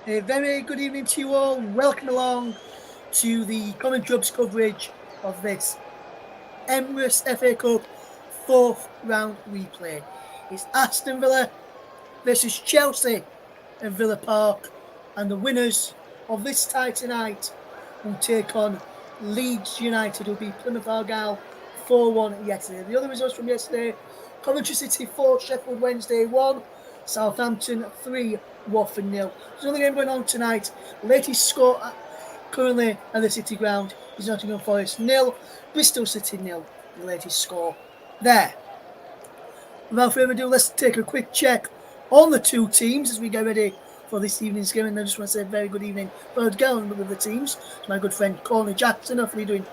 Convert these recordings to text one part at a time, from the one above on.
A very good evening to you all. Welcome along to the Common Club's coverage of this Emirates FA Cup fourth round replay. It's Aston Villa versus Chelsea at Villa Park, and the winners of this tie tonight will take on Leeds United, who beat Plymouth Argyle 4-1 yesterday. The other results from yesterday: Coventry City 4, Sheffield Wednesday 1, Southampton 3, Watford 0. There's another game going on tonight. Latest score currently at the City Ground is Nottingham Forest 0, Bristol City 0. The latest score there. Without further ado, let's take a quick check on the two teams as we get ready for this evening's game. And I just want to say a very good evening for going with the teams to my good friend Corny Jackson. Hopefully doing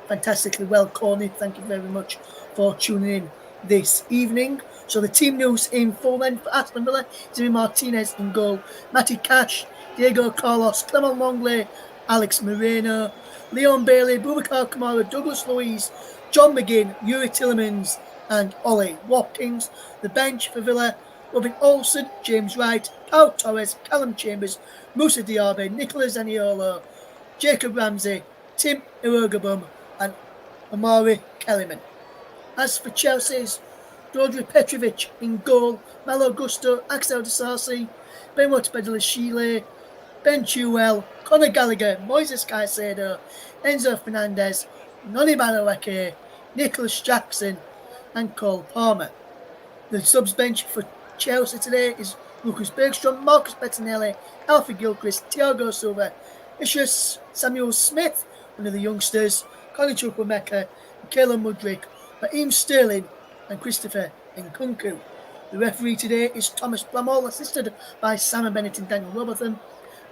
fantastically well, Corny. Thank you very much for tuning in this evening. So the team news in full then for Aston Villa: Jimmy Martinez in goal, Matty Cash, Diego Carlos, Clement Longley, Alex Moreno, Leon Bailey, Boubacar Kamara, Douglas Luiz, John McGinn, Yuri Tillemans, and Ollie Watkins. The bench for Villa: Robin Olsen, James Wright, Pau Torres, Callum Chambers, Moussa Diaby, Nicolas Zaniolo, Jacob Ramsey, Tim Irogabum, and Amari Kellyman. As for Chelsea's: Drodri Petrovic in goal, Malo Gusto, Axel Disasi, Benoit Bedellashile, Ben Chilwell, Conor Gallagher, Moises Caicedo, Enzo Fernandez, Noni Madueke, Nicholas Jackson, and Cole Palmer. The subs bench for Chelsea today is Lucas Bergstrom, Marcus Bettinelli, Alfie Gilchrist, Thiago Silva, Ishus Samuel Smith, one of the youngsters, Colin Chukwuemeka, Michaela Mudryk, Raheem Sterling, and Christopher Nkunku. The referee today is Thomas Bramall, assisted by Simon Bennett and Daniel Robertson.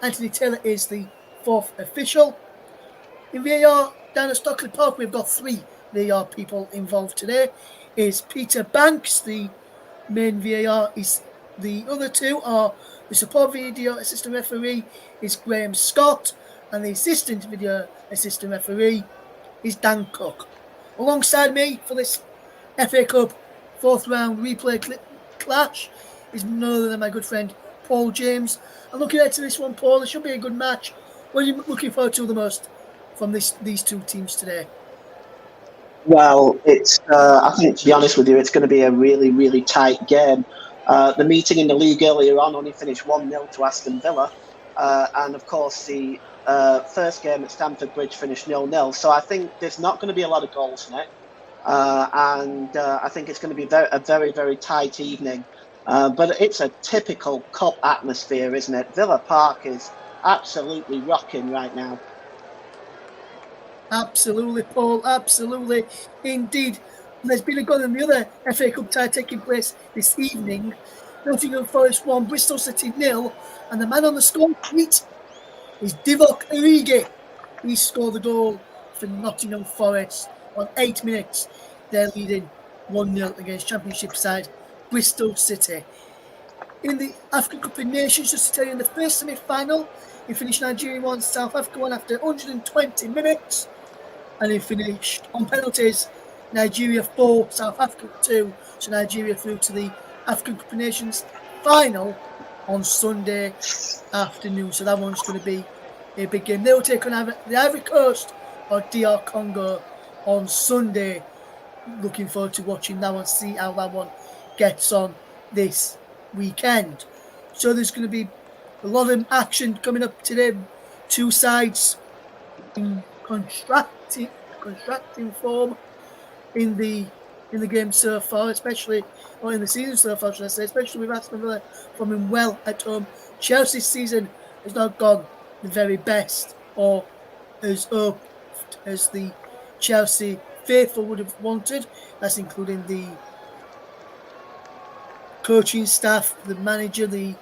Anthony Taylor is the fourth official. In VAR, down at Stockley Park, we've got three VAR people involved today. Is Peter Banks, the main VAR. The other two are the support video assistant referee is Graham Scott, and the assistant video assistant referee is Dan Cook. Alongside me for this FA Cup fourth round replay clash is none other than my good friend Paul James. I'm looking ahead to this one, Paul. It should be a good match. What are you looking forward to the most from these two teams today? Well, I think, to be honest with you, it's going to be a really, really tight game. The meeting in the league earlier on only finished 1-0 to Aston Villa. And, of course, the first game at Stamford Bridge finished 0-0. So I think there's not going to be a lot of goals in it. And I think it's going to be a very, very tight evening. But it's a typical cup atmosphere, isn't it? Villa Park is absolutely rocking right now. Absolutely, Paul. Absolutely, indeed. And there's been a goal in the other FA Cup tie taking place this evening. Nottingham Forest 1, Bristol City 0, and the man on the score sheet is Divock Origi. He scored the goal for Nottingham Forest on 8 minutes. They're leading 1-0 against Championship side Bristol City. In the African Cup of Nations, just to tell you, in the first semi-final, he finished Nigeria 1, South Africa 1 after 120 minutes. And he finished on penalties, Nigeria 4, South Africa 2. So Nigeria through to the African Cup of Nations final on Sunday afternoon. So that one's going to be a big game. They will take on the Ivory Coast or DR Congo on Sunday. Looking forward to watching that one, see how that one gets on this weekend. So there's going to be a lot of action coming up today. Two sides in contracting form in the game so far, especially, or in the season so far, should I say, especially with Aston Villa performing well at home. Chelsea's season has not gone the very best or as up as the Chelsea faithful would have wanted. That's including the coaching staff, the manager, the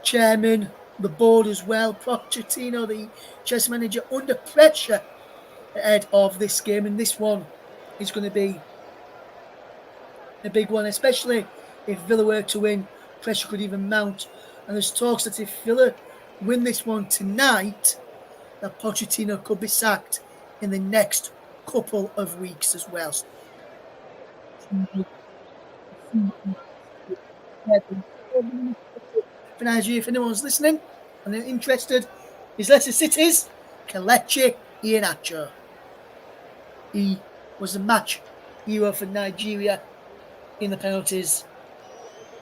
chairman, the board as well. Pochettino, the Chelsea manager, under pressure ahead of this game, and this one is going to be a big one, especially if Villa were to win. Pressure could even mount, and there's talks that if Villa win this one tonight, that Pochettino could be sacked in the next couple of weeks as well. For Nigeria, if anyone's listening, And they're interested is Leicester City's Kelechi Iheanacho. He was the match hero for Nigeria in the penalties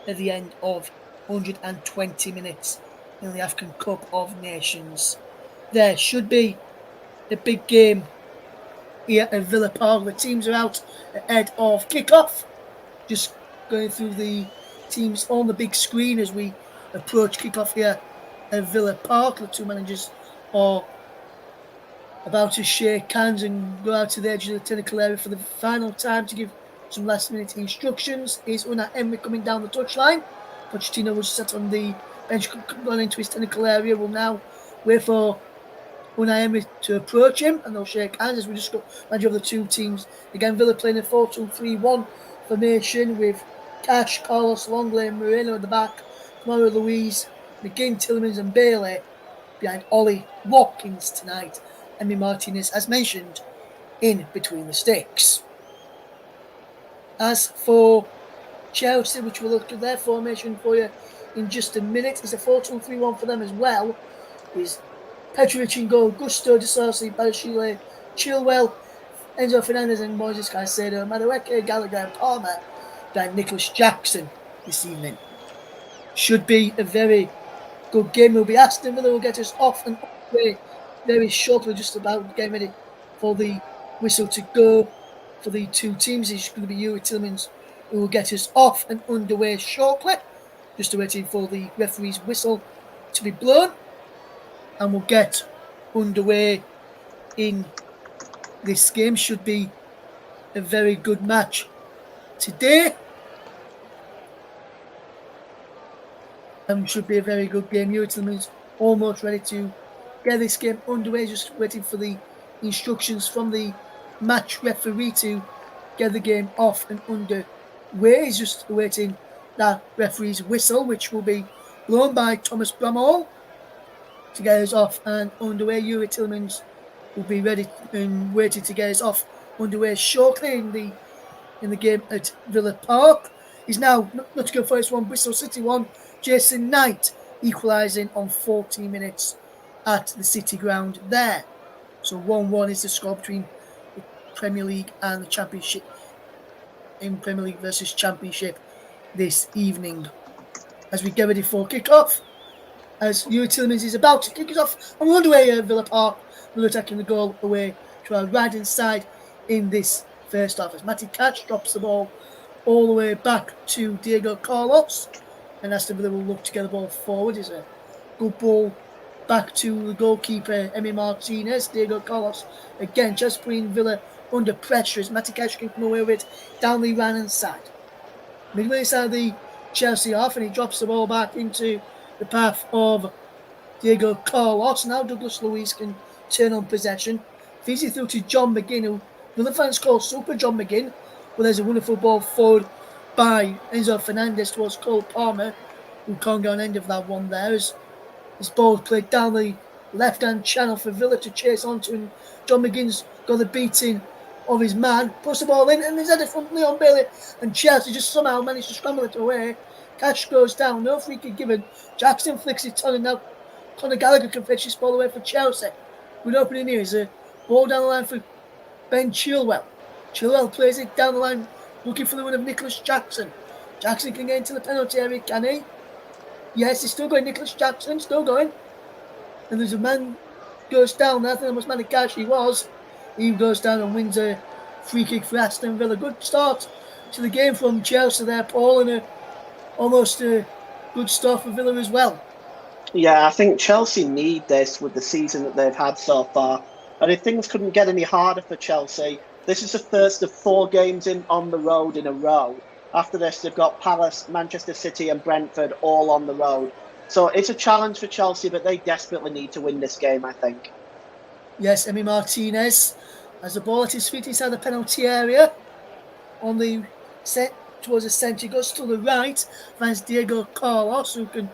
at the end of 120 minutes in the African Cup of Nations. There should be a big game here at Villa Park. The teams are out ahead of kick-off. Just going through the teams on the big screen as we approach kick-off here at Villa Park. The two managers are about to shake hands and go out to the edge of the technical area for the final time to give some last-minute instructions. Is Unai Emery coming down the touchline? Pochettino was sat on the bench going into his technical area. Will now wait for Unai Emery to approach him, and they'll shake hands as we just got manager of the two teams. Again, Villa playing a 4-2-3-1 formation with Cash, Carlos, Longley, and Moreno at the back, Kamara, Louise, McGinn, Tielemans, and Bailey behind Ollie Watkins tonight. Emi Martinez, as mentioned, in between the sticks. As for Chelsea, which we'll look at their formation for you in just a minute, it's a 4-2-3-1 for them as well. Is Petrovic in goal, Gusto, De Sarsi, Badashile, Chilwell, Enzo Fernandez and Moises Caicedo, Madueke, Gallagher and Palmer, then Nicholas Jackson this evening. Should be a very good game. Will be Aston Villa will get us off and away very shortly, just about getting ready for the whistle to go for the two teams. It's going to be Yuri Tillmans who will get us off and underway shortly, just waiting for the referee's whistle to be blown, and we'll get underway in this game. Should be a very good match today, and should be a very good game. Yuri Tillmans almost ready to get this game underway, just waiting for the instructions from the match referee to get the game off and underway. He's just awaiting that referee's whistle, which will be blown by Thomas Bramall to get us off and underway. Yuri Tillmans will be ready and waiting to get us off underway shortly in the game at Villa Park. He's now Nottingham Forest 1, Bristol City 1. Jason Knight equalising on 14 minutes at the City ground there. So 1-1 is the score between the Premier League and the Championship, in Premier League versus Championship this evening. As we get ready for kick-off, as Yuri Tillmans is about to kick us off, and we're underway at Villa Park. We're attacking the goal away to our right-hand side in this first half. As Matty Cash drops the ball all the way back to Diego Carlos, and Aston Villa will look to get the ball forward. It's a good ball back to the goalkeeper, Emi Martinez. Diego Carlos again just putting Villa under pressure as Matty Cash can come away with it down the right-hand side. Midway inside the Chelsea half, and he drops the ball back into the path of Diego Carlos. Now Douglas Luiz can turn on possession. Feeds it through to John McGinn, who Villa fans call Super John McGinn. Well, there's a wonderful ball forward by Enzo Fernandez towards Cole Palmer, who can't get on end of that one there. As this ball played down the left-hand channel for Villa to chase onto, and John McGinn's got the beating of his man, puts the ball in, and he's headed from Leon Bailey, and Chelsea just somehow managed to scramble it away. Cash goes down, no free kick given. Jackson flicks it on, and now Conor Gallagher can fetch this ball away for Chelsea. Good opening here is a ball down the line for Ben Chilwell. Chilwell plays it down the line, looking for the win of Nicholas Jackson. Jackson can get into the penalty area, can he? Yes, he's still going. Nicholas Jackson, still going. And there's a man goes down there. I think that was Matty Cash. He was. He goes down and wins a free kick for Aston Villa. Good start to the game from Chelsea there, Paul, and almost a good start for Villa as well. Yeah, I think Chelsea need this with the season that they've had so far. And if things couldn't get any harder for Chelsea, this is the first of 4 games on the road in a row. After this, they've got Palace, Manchester City and Brentford all on the road. So it's a challenge for Chelsea, but they desperately need to win this game, I think. Yes, Emi Martinez has the ball at his feet inside the penalty area. On the set towards the centre, he goes to the right, finds Diego Carlos, who can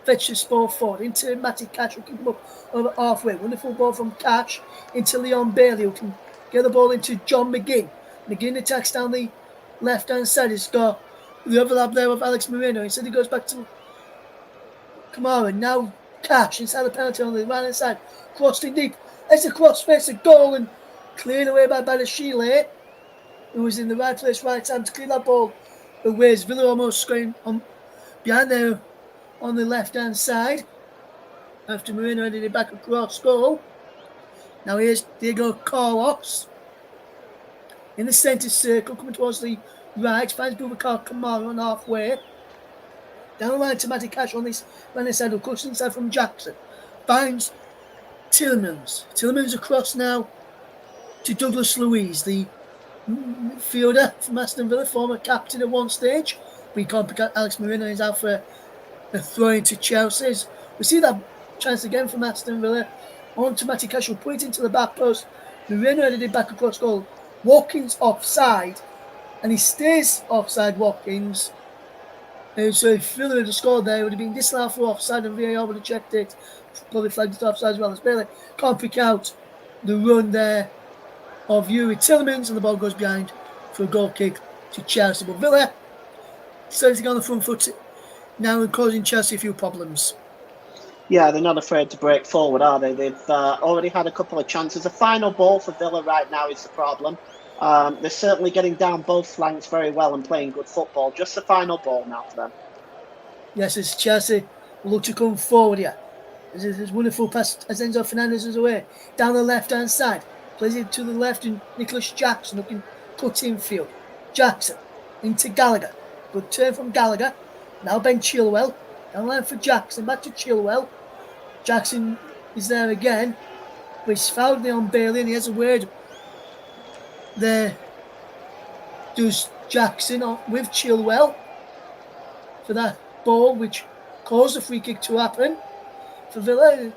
fetch this ball forward into Matty Cash, who can come up over halfway. Wonderful ball from Cash into Leon Bailey, who can get the ball into John McGinn. McGinn attacks down the left-hand side. He's got the overlap there with Alex Moreno. Instead he goes back to Kamara. Now Cash inside the penalty on the right hand side. Crossed in deep. It's a cross face, a goal, and cleared away by Badashile, who was in the right place, right time to clear that ball away. Villa almost going on behind there on the left hand side. After Moreno headed it back across goal. Now here's Diego Carlos in the centre circle, coming towards the right. Finds Boubacar Kamara on halfway. Down the line to Matty Cash on this right side. Of course, inside from Jackson. Finds Tielemans. Tielemans across now to Douglas Luiz, the midfielder from Aston Villa, former captain at one stage. We can't pick out Alex Moreno. He's out for a throw into Chelsea. We see that chance again from Aston Villa. On to Matty Cash, will put it into the back post. Moreno headed it back across goal. Watkins offside, and he stays offside, Watkins. So if Villa had scored there, it would have been disallowed for offside, and VAR would have checked it. Probably flagged it offside as well as Bailey. Can't pick out the run there of Yuri Tielemans, and the ball goes behind for a goal kick to Chelsea. But Villa starting to get on the front foot now and causing Chelsea a few problems. Yeah, they're not afraid to break forward, are they? They've already had a couple of chances. The final ball for Villa right now is the problem. They're certainly getting down both flanks very well and playing good football. Just the final ball now for them. Yes, it's Chelsea will look to come forward here. There's wonderful pass as Enzo Fernandez is away. Down the left-hand side. Plays it to the left, and Nicholas Jackson looking cut infield. Jackson into Gallagher. Good turn from Gallagher. Now Ben Chilwell. Down the line for Jackson. Back to Chilwell. Jackson is there again. But he's fouled Leon Bailey, and he has a word there. Does Jackson with Chilwell for that ball, which caused the free kick to happen for Villa.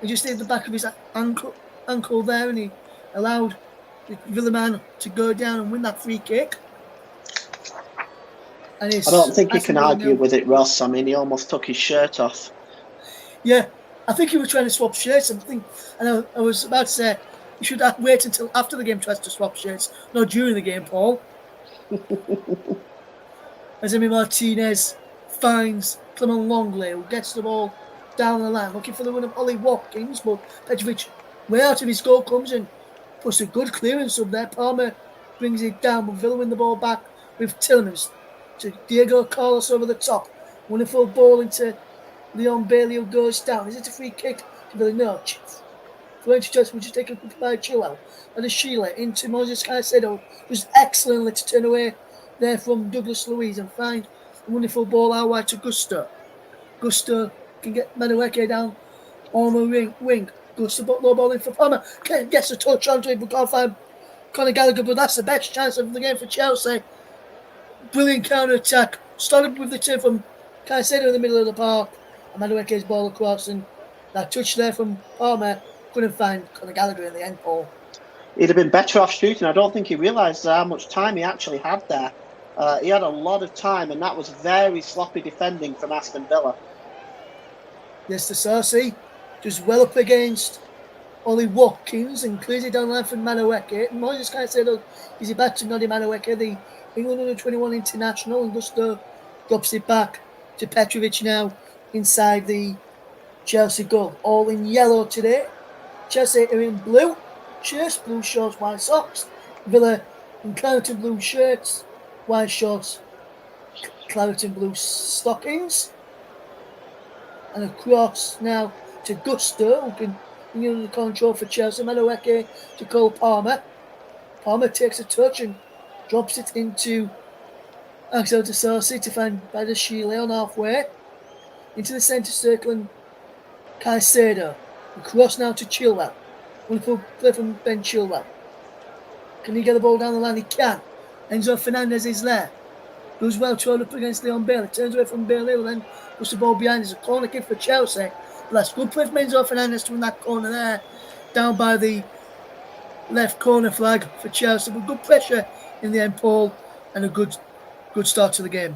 He just hit the back of his ankle there, and he allowed the Villa man to go down and win that free kick. And I don't think you can argue with it, Ross. I mean, he almost took his shirt off. Yeah, I think he was trying to swap shirts. And I was about to say, you should wait until after the game tries to swap shirts, not during the game, Paul. As Emi Martinez finds Clement Longley, who gets the ball down the line, looking for the win of Ollie Watkins, but Petrovic, way out of his goal, comes and puts a good clearance up there. Palmer brings it down, but Villa win the ball back with Tielemans to Diego Carlos over the top. Wonderful ball into Leon Bailey, who goes down. Is it a free kick to Villa? No. French just will just take a quick by Chilwell. And a Sheila into Moses Caicedo, who's excellently to turn away there from Douglas Luiz and find a wonderful ball out wide to Gusto. Gusto can get Madueke down on the wing. Gusto put low ball in for Palmer. Gets a touch onto it, but can't find Conor Gallagher. But that's the best chance of the game for Chelsea. Brilliant counter attack. Started with the turn from Caicedo in the middle of the park. And Madueke's ball across, and that touch there from Palmer couldn't find Conor Gallagher in the end, Paul. He'd have been better off shooting. I don't think he realised how much time he actually had there. He had a lot of time, and that was very sloppy defending from Aston Villa. Yes, the Sarsi does well up against Ollie Watkins and clears it down the line for Madueke. Moses Caicedo is about to nod Madueke, the England under-21 international, and Gusto drops it back to Petrovic now inside the Chelsea goal. All in yellow today. Chelsea are in blue shirts, blue shorts, white socks. Villa in claret and blue shirts, white shorts, claret and blue stockings. And across now to Gusto, who can the control for Chelsea. Madueke to Cole Palmer. Palmer takes a touch and drops it into Axel Disasi to find Badashile on halfway. Into the centre circle and Caicedo. Across now to Chilwell. Wonderful play from Ben Chilwell. Can he get the ball down the line? He can. Enzo Fernandez is there. Goes well thrown up against Leon Bailey. Turns away from Bailey and then puts the ball behind. It's a corner kick for Chelsea. But that's good play from Enzo Fernandez to win that corner there. Down by the left corner flag for Chelsea. But good pressure in the end, Paul. And a good start to the game.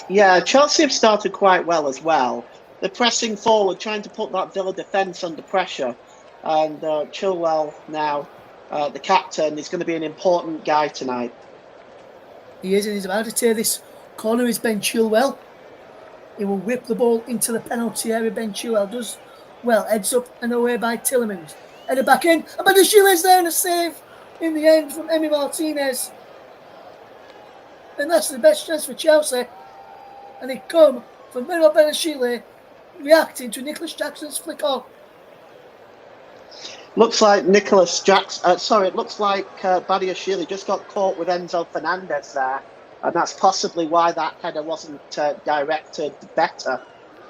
Yeah, Chelsea have started quite well as well. They're pressing forward, trying to put that Villa defence under pressure. And Chilwell now, the captain, is going to be an important guy tonight. He is, and he's about to take this corner. Is Ben Chilwell. He will whip the ball into the penalty area. Ben Chilwell does well, heads up and away by Tillemans. Headed back in, and Badashile there and a save in the end from Emi Martinez. And that's the best chance for Chelsea. And it come from Miro Badashile reacting to Nicholas Jackson's flick off. Looks like Nicholas Jackson. It looks like Badiashile just got caught with Enzo Fernandez there, and that's possibly why that header wasn't directed better.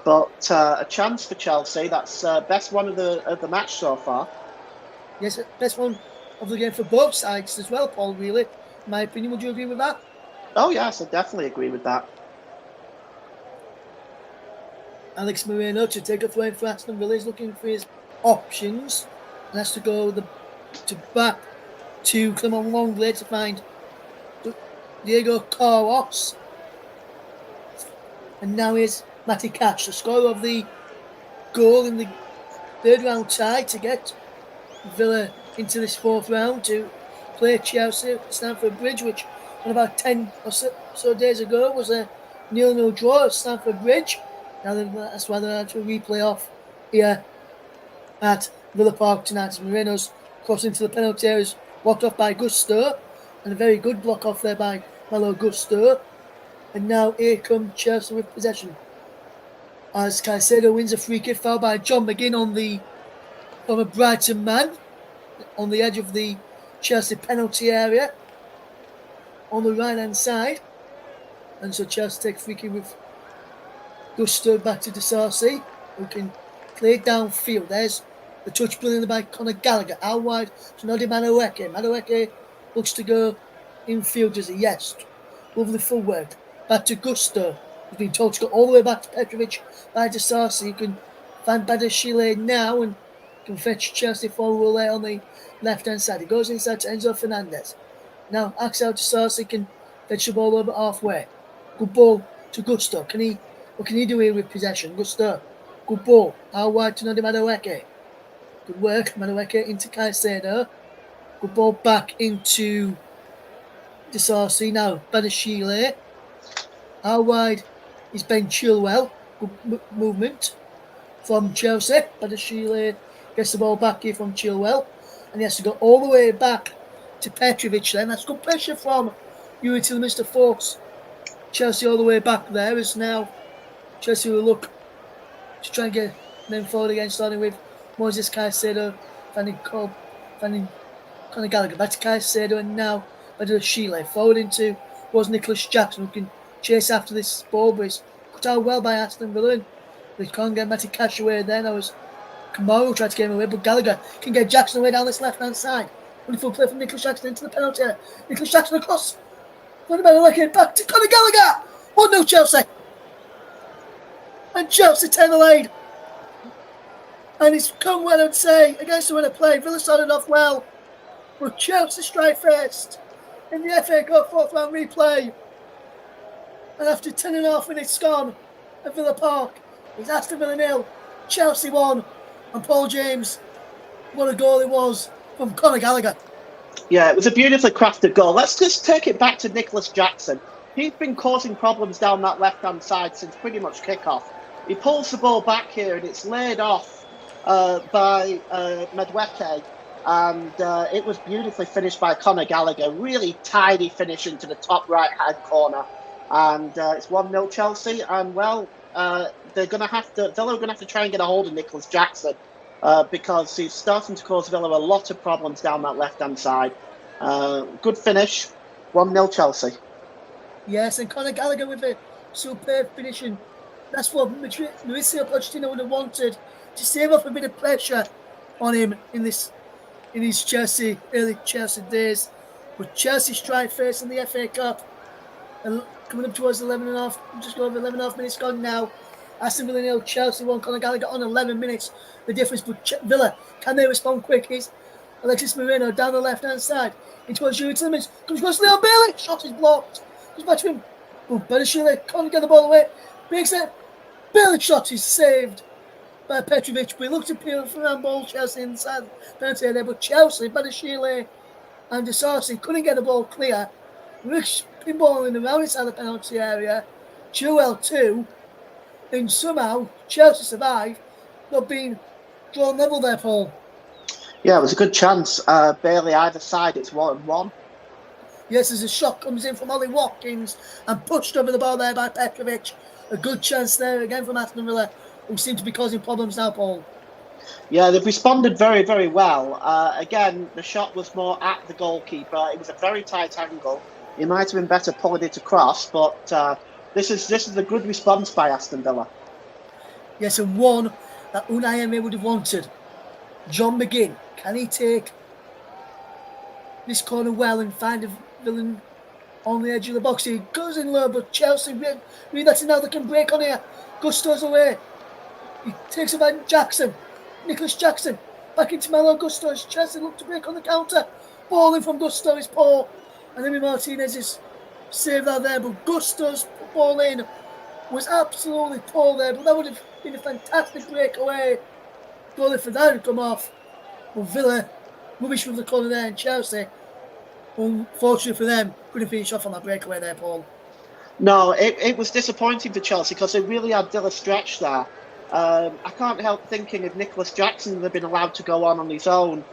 But a chance for Chelsea. That's best one of the match so far. Yes, best one of the game for both sides as well, Paul. Really, in my opinion, would you agree with that? Oh yes, I definitely agree with that. Alex Moreno to take a throw in for Aston Villa is looking for his options and has to go back to Clement Longley to find Diego Carlos. And now here's Matty Cash, the scorer of the goal in the third round tie to get Villa into this fourth round to play Chelsea at Stamford Bridge, which on about 10 or so days ago was a 0-0 draw at Stamford Bridge. Now that's why they're to replay off here at Villa Park tonight. Moreno's cross into the penalty area is blocked off by Gusto, and a very good block off there by Malo Gusto. And now here come Chelsea with possession, as Caicedo wins a free kick foul by John McGinn from a Brighton man on the edge of the Chelsea penalty area on the right hand side. And so Chelsea take free kick with Gusto back to Disasi, who can play it downfield. There's the touch brilliantly by Conor Gallagher. Out wide to Nodi Madueke. Madueke looks to go infield, does he? Yes. Lovely footwork. Back to Gusto. He's been told to go all the way back to Petrovic by Disasi. You can find Badashile now and can fetch Chelsea forward there on the left hand side. He goes inside to Enzo Fernandez. Now Axel Disasi can fetch the ball over halfway. Good ball to Gusto. What can he do here with possession? Gusto. Good ball. Out wide to Nodi Madueke. Good work. Madueke into Caicedo. Good ball back into Disasi. Now Badashile. Out wide is Ben Chilwell. Good movement from Chelsea. Badashile gets the ball back here from Chilwell. And he has to go all the way back to Petrovic then. That's good pressure from Yuri Tillemans to force Chelsea all the way back there. As now Chelsea will look to try and get men forward again, starting with Moses Caicedo, finding Conor Gallagher, back to Caicedo, and now Badashile forward into was Nicholas Jackson, who can chase after this ball, but it's cut out well by Aston Villa, and they can't get Matty Cash away there. That was Kamara tried to get him away, but Gallagher can get Jackson away down this left hand side. Wonderful play from Nicholas Jackson into the penalty area. Nicholas Jackson across. Back to Conor Gallagher. 1-0 Chelsea. And Chelsea take the lead. And it's come well, I would say, against the winner play. Villa started off well, but Chelsea strike first in the FA Cup fourth round replay. And after 10.5 minutes gone at Villa Park, it's Aston Villa 0, Chelsea 1, and Paul James, what a goal it was from Conor Gallagher. Yeah, it was a beautifully crafted goal. Let's just take it back to Nicholas Jackson. He's been causing problems down that left-hand side since pretty much kick-off. He pulls the ball back here and it's laid off by Madueke, and it was beautifully finished by Conor Gallagher. Really tidy finish into the top right-hand corner. And it's 1-0 Chelsea, and well, Villa are going to have to try and get a hold of Nicholas Jackson because he's starting to cause Villa a lot of problems down that left-hand side. Good finish, 1-0 Chelsea. Yes, and Conor Gallagher with a superb finishing. That's what Mauricio Pochettino would have wanted, to save off a bit of pressure on him in his early Chelsea days. But Chelsea strike first in the FA Cup. And coming up towards 11.5, just over 11.5 minutes gone now. Aston Villa 0, Chelsea 1, Conor Gallagher on 11 minutes. The difference, but Villa, can they respond quick? Is Alexis Moreno down the left-hand side. In towards Yuri Tillemans. Comes across Leo Bailey. Shot is blocked. Goes back to him. Oh, Badashile can't get the ball away. Breaks it. Bailey's shot is saved by Petrovic. We looked to peel for handball. Chelsea inside the penalty area, but Chelsea, Badashile and Disasi couldn't get the ball clear. Rich pinballing around inside the penalty area. Chilwell too. And somehow Chelsea survived, not being drawn level there, Paul. Yeah, it was a good chance. Barely either side. It's 1-1. Yes, as a shot comes in from Ollie Watkins and pushed over the ball there by Petrovic. A good chance there again from Aston Villa, who seem to be causing problems now, Paul. Yeah, they've responded very, very well. Again, the shot was more at the goalkeeper. It was a very tight angle. He might have been better pulling it across, but this is a good response by Aston Villa. Yes, and one that Unai Emery would have wanted. John McGinn, can he take this corner well and find a villain on the edge of the box? He goes in low, but Chelsea really that's now they can break on here. Gusto's away. He takes it by Jackson. Nicholas Jackson back into Malo Gusto. Chelsea look to break on the counter. Ball in from Gusto is poor. And Emi Martinez is saved out there, but Gusto's ball in was absolutely poor there. But that would have been a fantastic breakaway. Goal if that had come off. But Villa, rubbish from the corner there, and Chelsea, unfortunately for them, couldn't finish off on that breakaway there, Paul. No, it was disappointing for Chelsea because they really had Dilla stretched there. I can't help thinking if Nicholas Jackson had been allowed to go on his own,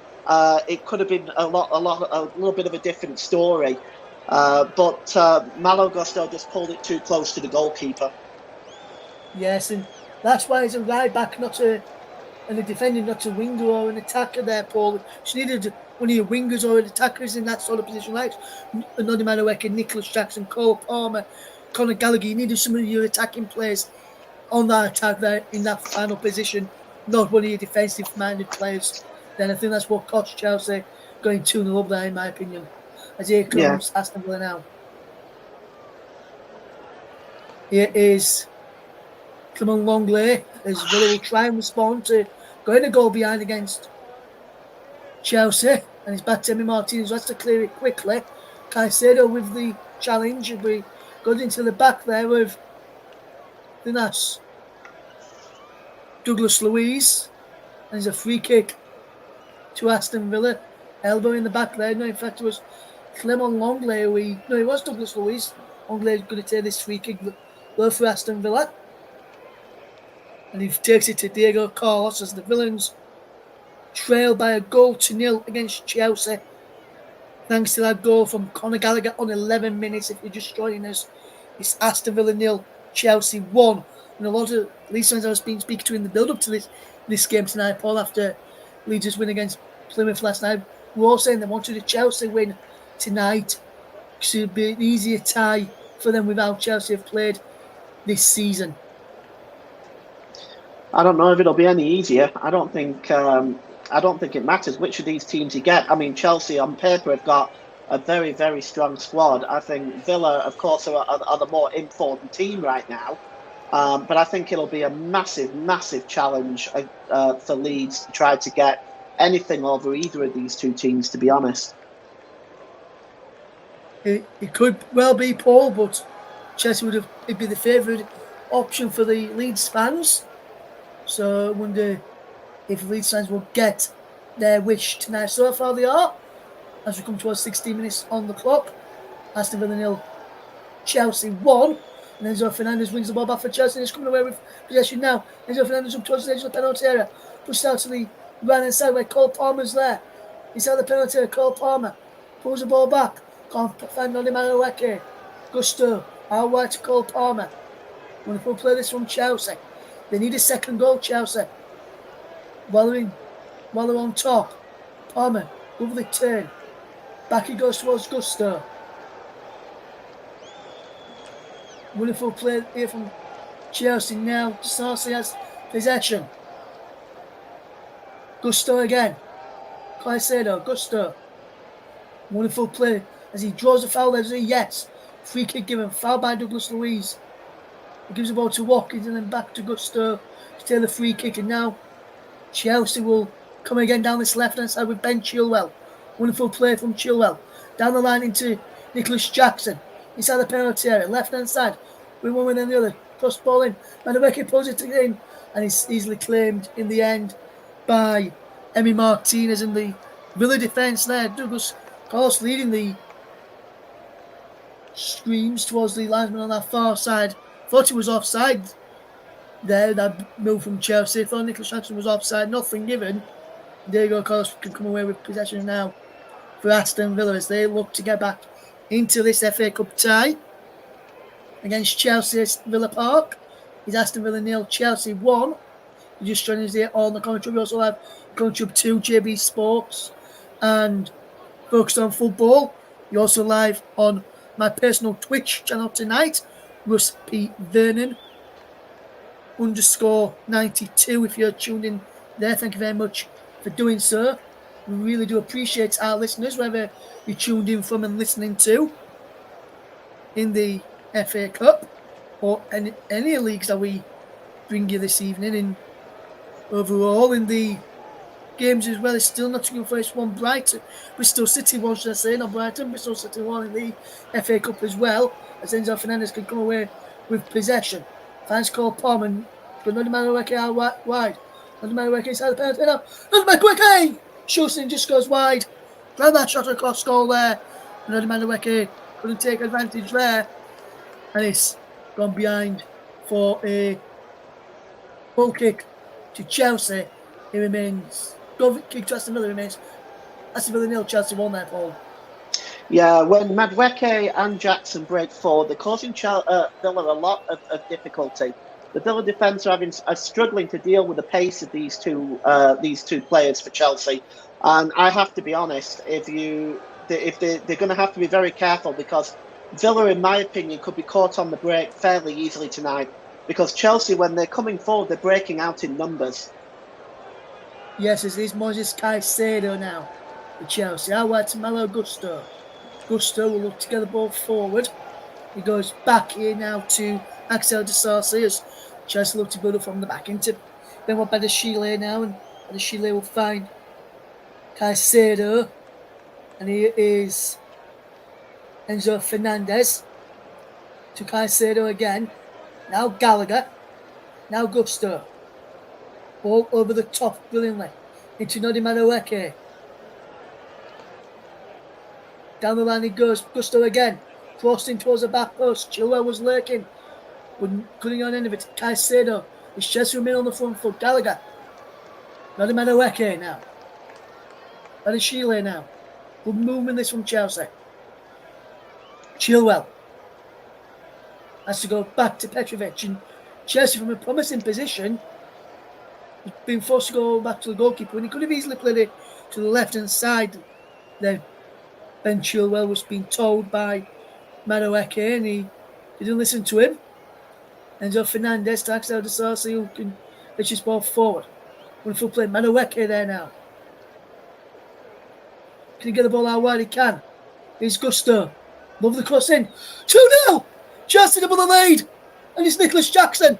it could have been a little bit of a different story. But Malo Gusto just pulled it too close to the goalkeeper. Yes, and that's why he's a right back, and a defender, not a winger or an attacker there, Paul. She needed one of your wingers or an attackers in that sort of position, like Noni Madueke, Nicholas Jackson, Cole Palmer, Conor Gallagher. You needed some of your attacking players on that attack there in that final position, not one of your defensive-minded players. Then I think that's what cost Chelsea going 2-0 up there, in my opinion. As here comes Aston Villa now. Here is Clement Longley, as Villa will try and respond to going a goal behind against Chelsea. And it's back to Emi Martinez, who has to clear it quickly. Caicedo with the challenge. He goes into the back there with that's Douglas Luiz. And there's a free kick to Aston Villa. Elbow in the back there. No, in fact, it was Clement Longley. It was Douglas Luiz. Longley is going to take this free kick low for Aston Villa. And he takes it to Diego Carlos as the Villains trail by a goal to 0 against Chelsea. Thanks to that goal from Conor Gallagher on 11 minutes. If you're just joining us, it's Aston Villa 0, Chelsea 1. And a lot of Leeds fans I was speaking to in the build-up to this game tonight, Paul, after Leeds' win against Plymouth last night, were all saying they wanted a Chelsea win tonight because it would be an easier tie for them with how Chelsea have played this season. I don't know if it'll be any easier. I don't think it matters which of these teams you get. I mean, Chelsea on paper have got a very, very strong squad. I think Villa, of course, are the more informed team right now. But I think it'll be a massive, massive challenge for Leeds to try to get anything over either of these two teams, to be honest. It could well be, Paul, but Chelsea it'd be the favourite option for the Leeds fans. So I wonder if Leeds fans will get their wish tonight. So far they are, as we come towards 16 minutes on the clock. Aston Villa 0, Chelsea 1. And Enzo Fernandez wins the ball back for Chelsea. He's coming away with possession now. Enzo Fernandez up towards the edge of the penalty area. Pushed out to the right-hand side where Cole Palmer's there. He's out the penalty area. Cole Palmer pulls the ball back. Can't find Noni Madueke. Gusto out wide to Cole Palmer. Wonderful play this from Chelsea. They need a second goal, Chelsea. While they're on top. Palmer, lovely turn. Back he goes towards Gusto. Wonderful play here from Chelsea now. Chelsea has possession. Gusto again. Caicedo, Gusto. Wonderful play as he draws the foul. There's a yes. Free kick given. Foul by Douglas Luiz. He gives the ball to Watkins and then back to Gusto to take the free kick. And now Chelsea will come again down this left-hand side with Ben Chilwell. Wonderful play from Chilwell. Down the line into Nicholas Jackson. Inside the penalty area. Left-hand side. With one and the other. Cross ball in. Madueke pulls it in. And it's easily claimed in the end by Emi Martinez and the Villa defence there. Douglas Carlos leading the screams towards the linesman on that far side. Thought he was offside there, that move from Chelsea. Thought Nicholas Jackson was offside, nothing given. Diego Carlos can come away with possession now for Aston Villa as they look to get back into this FA Cup tie against Chelsea at Villa Park. It's Aston Villa 0, Chelsea 1. You're just joining us here on the commentary. We also have commentary 2, JB Sports and Focused on Football. You're also live on my personal Twitch channel tonight, Russ P. Vernon _92 if you're tuned in there. Thank you very much for doing so. We really do appreciate our listeners, wherever you're tuned in from and listening to in the FA Cup or any leagues that we bring you this evening. In overall in the games as well, it's still Nottingham Forest 1, Brighton, Bristol City 1, should I say, not Brighton, Bristol City 1 in the FA Cup as well, as Enzo Fernandez can come away with possession. Fans call Palm and Nodi Madueke out wide. Nodi Madueke inside the penalty now. Nodi Madueke! Shulston just goes wide. Grab that shot across goal there. Nodi Madueke couldn't take advantage there. And it's gone behind for a goal kick to Chelsea. It remains. Goal kick to Aston Villa remains. Aston Villa 0, Chelsea 1 there, Paul. Yeah, when Madueke and Jackson break forward, they're causing Villa a lot of difficulty. The Villa defence are struggling to deal with the pace of these two players for Chelsea, and I have to be honest. If they're going to have to be very careful, because Villa, in my opinion, could be caught on the break fairly easily tonight. Because Chelsea, when they're coming forward, they're breaking out in numbers. Yes, it is Moises Caicedo now for Chelsea. Out wide to Malo Gusto. Gusto will look to get the ball forward. He goes back here now to Axel de Sarsi as Chelsea look to build up from the back into Benoit Badiashile now, and Badiashile will find Caicedo, and he is Enzo Fernandez to Caicedo again. Now Gallagher. Now Gusto. Ball over the top brilliantly into Nodi Madueke. Down the line he goes. Gusto again. Crossing towards the back post. Chilwell was lurking. Couldn't get on end of it. Caicedo. It's Chelsea remain on the front foot. Gallagher. Nodi Madueke now. Badiashile now. Good movement this from Chelsea. Chilwell has to go back to Petrovic, and Chelsea, from a promising position, has been forced to go back to the goalkeeper, and he could have easily played it to the left-hand side. Then Ben Chilwell was being told by Madueke, and he didn't listen to him. Enzo Fernandez to Axel de Sarsi, who can pitch his ball forward. Wonderful play. Madueke there now. Can he get the ball out wide? He can. Here's Gusto. Love the cross in. 2-0! Chelsea double the lead. And it's Nicholas Jackson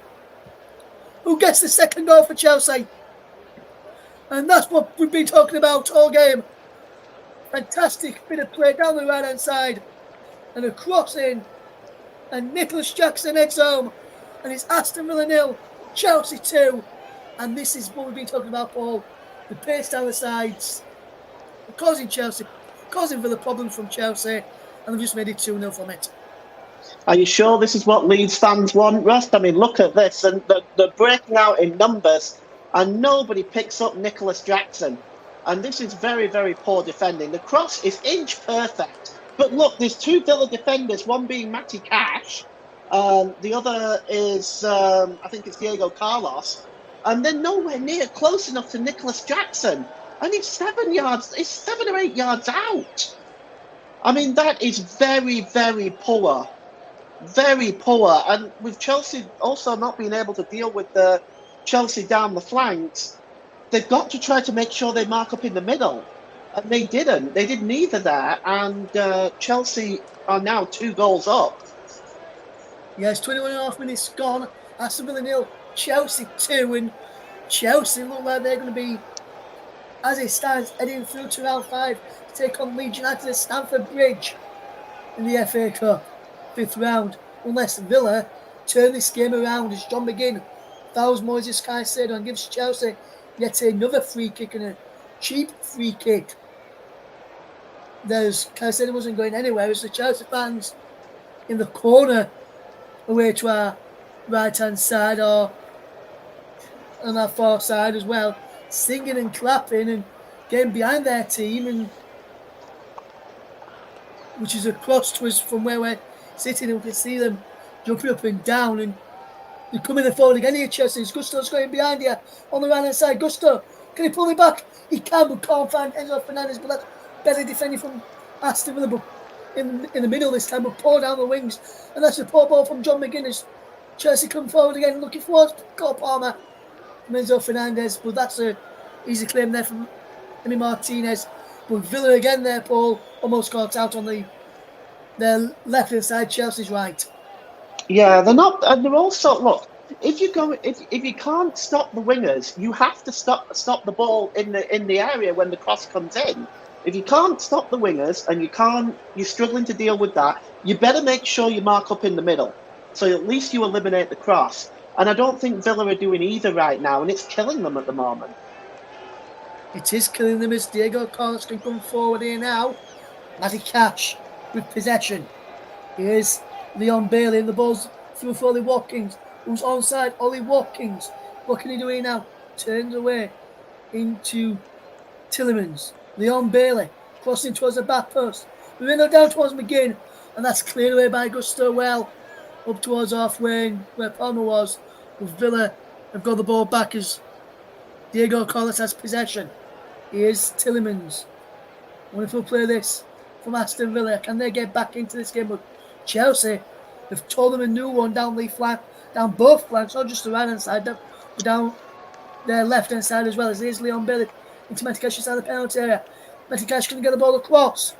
who gets the second goal for Chelsea. And that's what we've been talking about all game. Fantastic bit of play down the right-hand side. And a cross in. And Nicholas Jackson heads home. And it's Aston Villa 0, Chelsea 2. And this is what we've been talking about, Paul. The pace down the sides. Causing Villa problems from Chelsea. And they've just made it 2-0 from it. Are you sure this is what Leeds fans want, Russ? I mean, look at this. And they're breaking out in numbers, and nobody picks up Nicholas Jackson. And this is very, very poor defending. The cross is inch perfect. But look, there's two Villa defenders, one being Matty Cash. The other is, I think it's Diego Carlos. And they're nowhere near close enough to Nicholas Jackson. And it's 7 or 8 yards out. I mean, that is very, very poor. Very poor. And with Chelsea also not being able to deal with the Chelsea down the flanks, they've got to try to make sure they mark up in the middle. And they didn't. They did neither there. And Chelsea are now 2 goals up. Yes, 21.5 minutes gone. Aston Villa 0, Chelsea 2. And Chelsea look like they're going to be, as it stands, heading through to round 5 to take on Leeds United at Stamford Bridge in the FA Cup 5th round. Unless Villa turn this game around as John McGinn fouls Moises Caicedo and gives Chelsea yet another free kick, and a cheap free kick. Caicedo wasn't going anywhere. It's the Chelsea fans in the corner away to our right-hand side are on that far side as well, singing and clapping and getting behind their team, and which is across to us from where we're sitting, and we can see them jumping up and down, and they're coming forward again here, Chelsea. Gusto's going behind here on the right hand side. Gusto, can he pull it back? He can, but can't find Enzo Fernandez, but that's better defending from Aston Villa, but in the middle this time, but pour down the wings, and that's a poor ball from John McGuinness. Chelsea come forward again, looking for Cole Palmer from Enzo Fernandez, but that's a easy claim there from Emi Martinez. But Villa again there, Paul, almost caught out on their left hand side, Chelsea's right. Yeah, they're not, and they're also, look, if you can't stop the wingers, you have to stop the ball in the area when the cross comes in. If you can't stop the wingers and you're struggling to deal with that, you better make sure you mark up in the middle. So at least you eliminate the cross. And I don't think Villa are doing either right now, and it's killing them at the moment. It is killing them as Diego Carlos can come forward here now. Matty Cash with possession. Here's Leon Bailey, and the ball's through for Ollie Watkins, who's onside. Ollie Watkins, what can he do here now? Turns away into Tillemans. Leon Bailey crossing towards the back post. Marino down towards McGinn, and that's cleared away by Gusto well up towards halfway where Palmer was. But Villa have got the ball back as Diego Carlos has possession. Here's Tillemans. Wonderful play this from Aston Villa. Can they get back into this game? But Chelsea have told them a new one down the flank, down both flanks, not just the right hand side, but down their left hand side as well. As here's Leon Bailey into Matty Cash inside the penalty area. Matty Cash can get the ball across.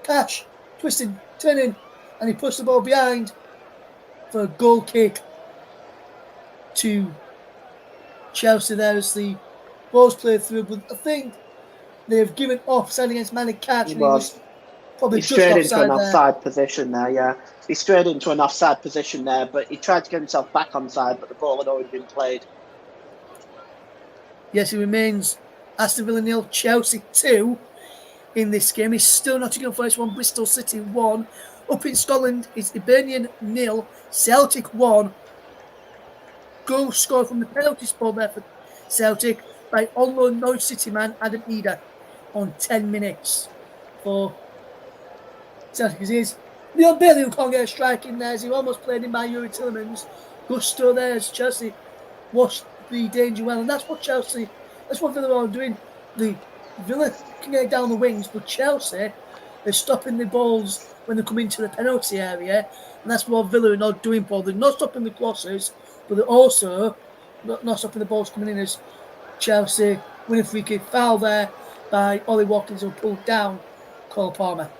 Cash twisting, turning, and he pushed the ball behind for a goal kick to Chelsea there as the ball's played through. But I think they've given offside against Matty Cash. And he was probably just straight offside into an offside position there, yeah. He strayed into an offside position there, but he tried to get himself back onside, but the ball had already been played. Yes, it remains Aston Villa 0, Chelsea 2 in this game. It's still Nottingham Forest 1, Bristol City 1. Up in Scotland, it's Hibernian 0, Celtic 1. Goal scored from the penalty spot there for Celtic by on-loan Norwich City man Adam Eder on 10 minutes for Celtic. As is Leon Bailey, who can't get a strike in there as he almost played in by Yuri Tillemans. Gusto there as Chelsea watched the danger well, and that's what Villa are doing. The Villa can get down the wings, but Chelsea are stopping the balls when they come into the penalty area, and that's what Villa are not doing, Paul. They're not stopping the crosses, but they're also not stopping the balls coming in as Chelsea win a free kick. Foul there by Ollie Watkins, who pulled down Cole Palmer.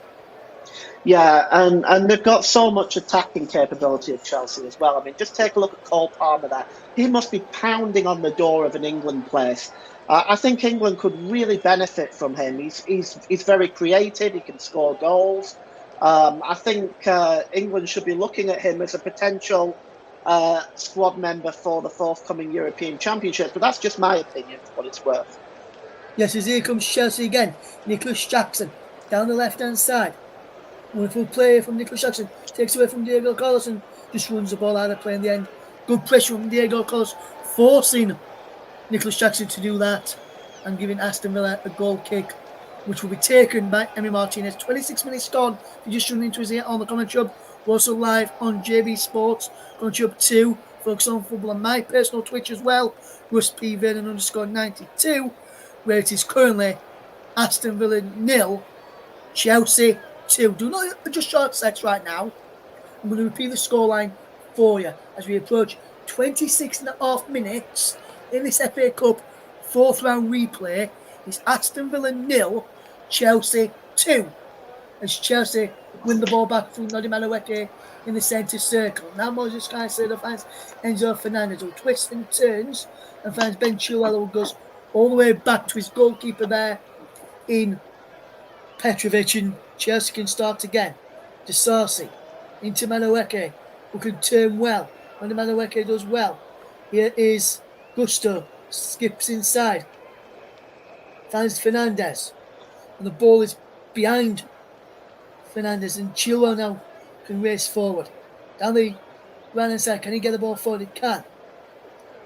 Yeah, and they've got so much attacking capability of Chelsea as well. I mean, just take a look at Cole Palmer there. He must be pounding on the door of an England place. I think England could really benefit from him. He's very creative. He can score goals. I think England should be looking at him as a potential squad member for the forthcoming European Championships. But that's just my opinion, for what it's worth. Yes, as here comes Chelsea again. Nicholas Jackson down the left-hand side. Wonderful play from Nicholas Jackson. Takes away from Diego Carlos and just runs the ball out of play in the end. Good pressure from Diego Carlos, forcing Nicholas Jackson to do that and giving Aston Villa a goal kick, which will be taken by Emi Martinez. 26 minutes gone. If you just tuned into us here on the Commentary Hub, we're also live on JB Sports, Commentary Hub 2, focus on football, and my personal Twitch as well, Russ P. Vernon _92, where it is currently Aston Villa 0, Chelsea 2. Do not adjust short sets right now. I'm going to repeat the scoreline for you as we approach 26 and a half minutes in this FA Cup fourth round replay. It's Aston Villa 0, Chelsea 2. As Chelsea win the ball back from Nodi Madueke in the centre circle. Now Moses Caicedo finds Enzo Fernandez, who twists and turns and finds Ben Chilwell, who goes all the way back to his goalkeeper there in Petrovic, and Chelsea can start again. Disasi into Madueke, who can turn well. When Madueke does well. Here is Gusto, skips inside, finds Fernandez, and the ball is behind Fernandez, and Chilwell now can race forward. Down the right hand side, can he get the ball forward? He can.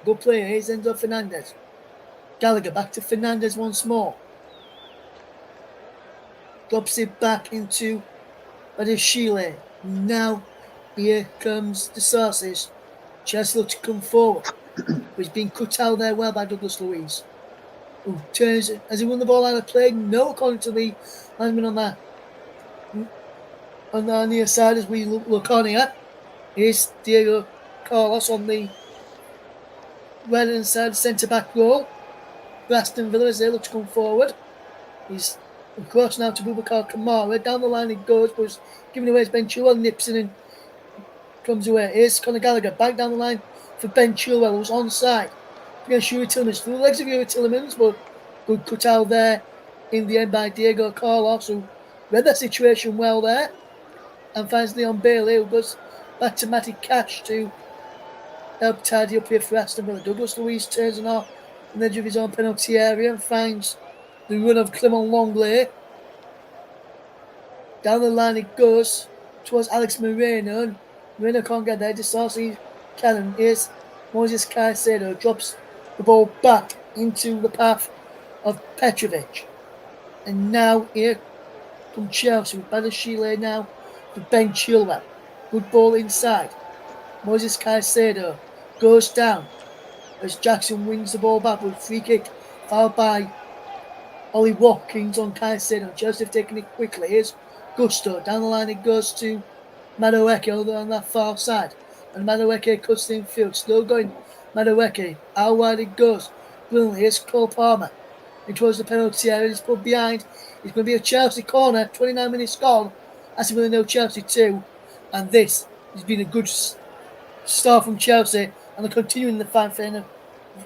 Good player. Here's Enzo Fernandez. Gallagher back to Fernandez once more. Drops it back into Badashile. Now here comes the Sauces. Chelsea look to come forward. But he's been cut out there well by Douglas Luiz. Who turns, has he won the ball out of play? No, according to the linesman on the near side as we look on here. Here's Diego Carlos on the right hand side centre back role. Aston Villa as they look to come forward. He's across now to Boubacar Kamara. Down the line he goes, but he's giving away his Ben Chilwell, nips in and comes away. Here's Conor Gallagher back down the line for Ben Chilwell, who's onside. Against Yuri Tillmans. Through the legs of Yuri Tillmans, but good cut out there in the end by Diego Carlos, who read that situation well there. And finds Leon Bailey, who goes back to Matty Cash to help tidy up here for Aston Villa. Douglas Luiz turns on off on the edge of his own penalty area and finds the run of Clement Longley. Down the line it goes towards Alex Moreno. And Moreno can't get there. Disarcy cannon. Here's Moses Caicedo. Drops the ball back into the path of Petrovic. And now here from Chelsea with Badashile now for Ben Chilwell. Good ball inside. Moses Caicedo goes down as Jackson wins the ball back with a free kick fouled by Ollie Watkins on Caicedo. Chelsea have taken it quickly. Here's Gusto. Down the line it goes to Madueke on that far side. And Madueke cuts the infield. Still going Madueke. How wide it goes. Brilliantly. Here's Cole Palmer. And towards the penalty area. He's put behind. It's going to be a Chelsea corner. 29 minutes gone. Aston Villa 0, Chelsea 2. And this has been a good start from Chelsea. And they're continuing the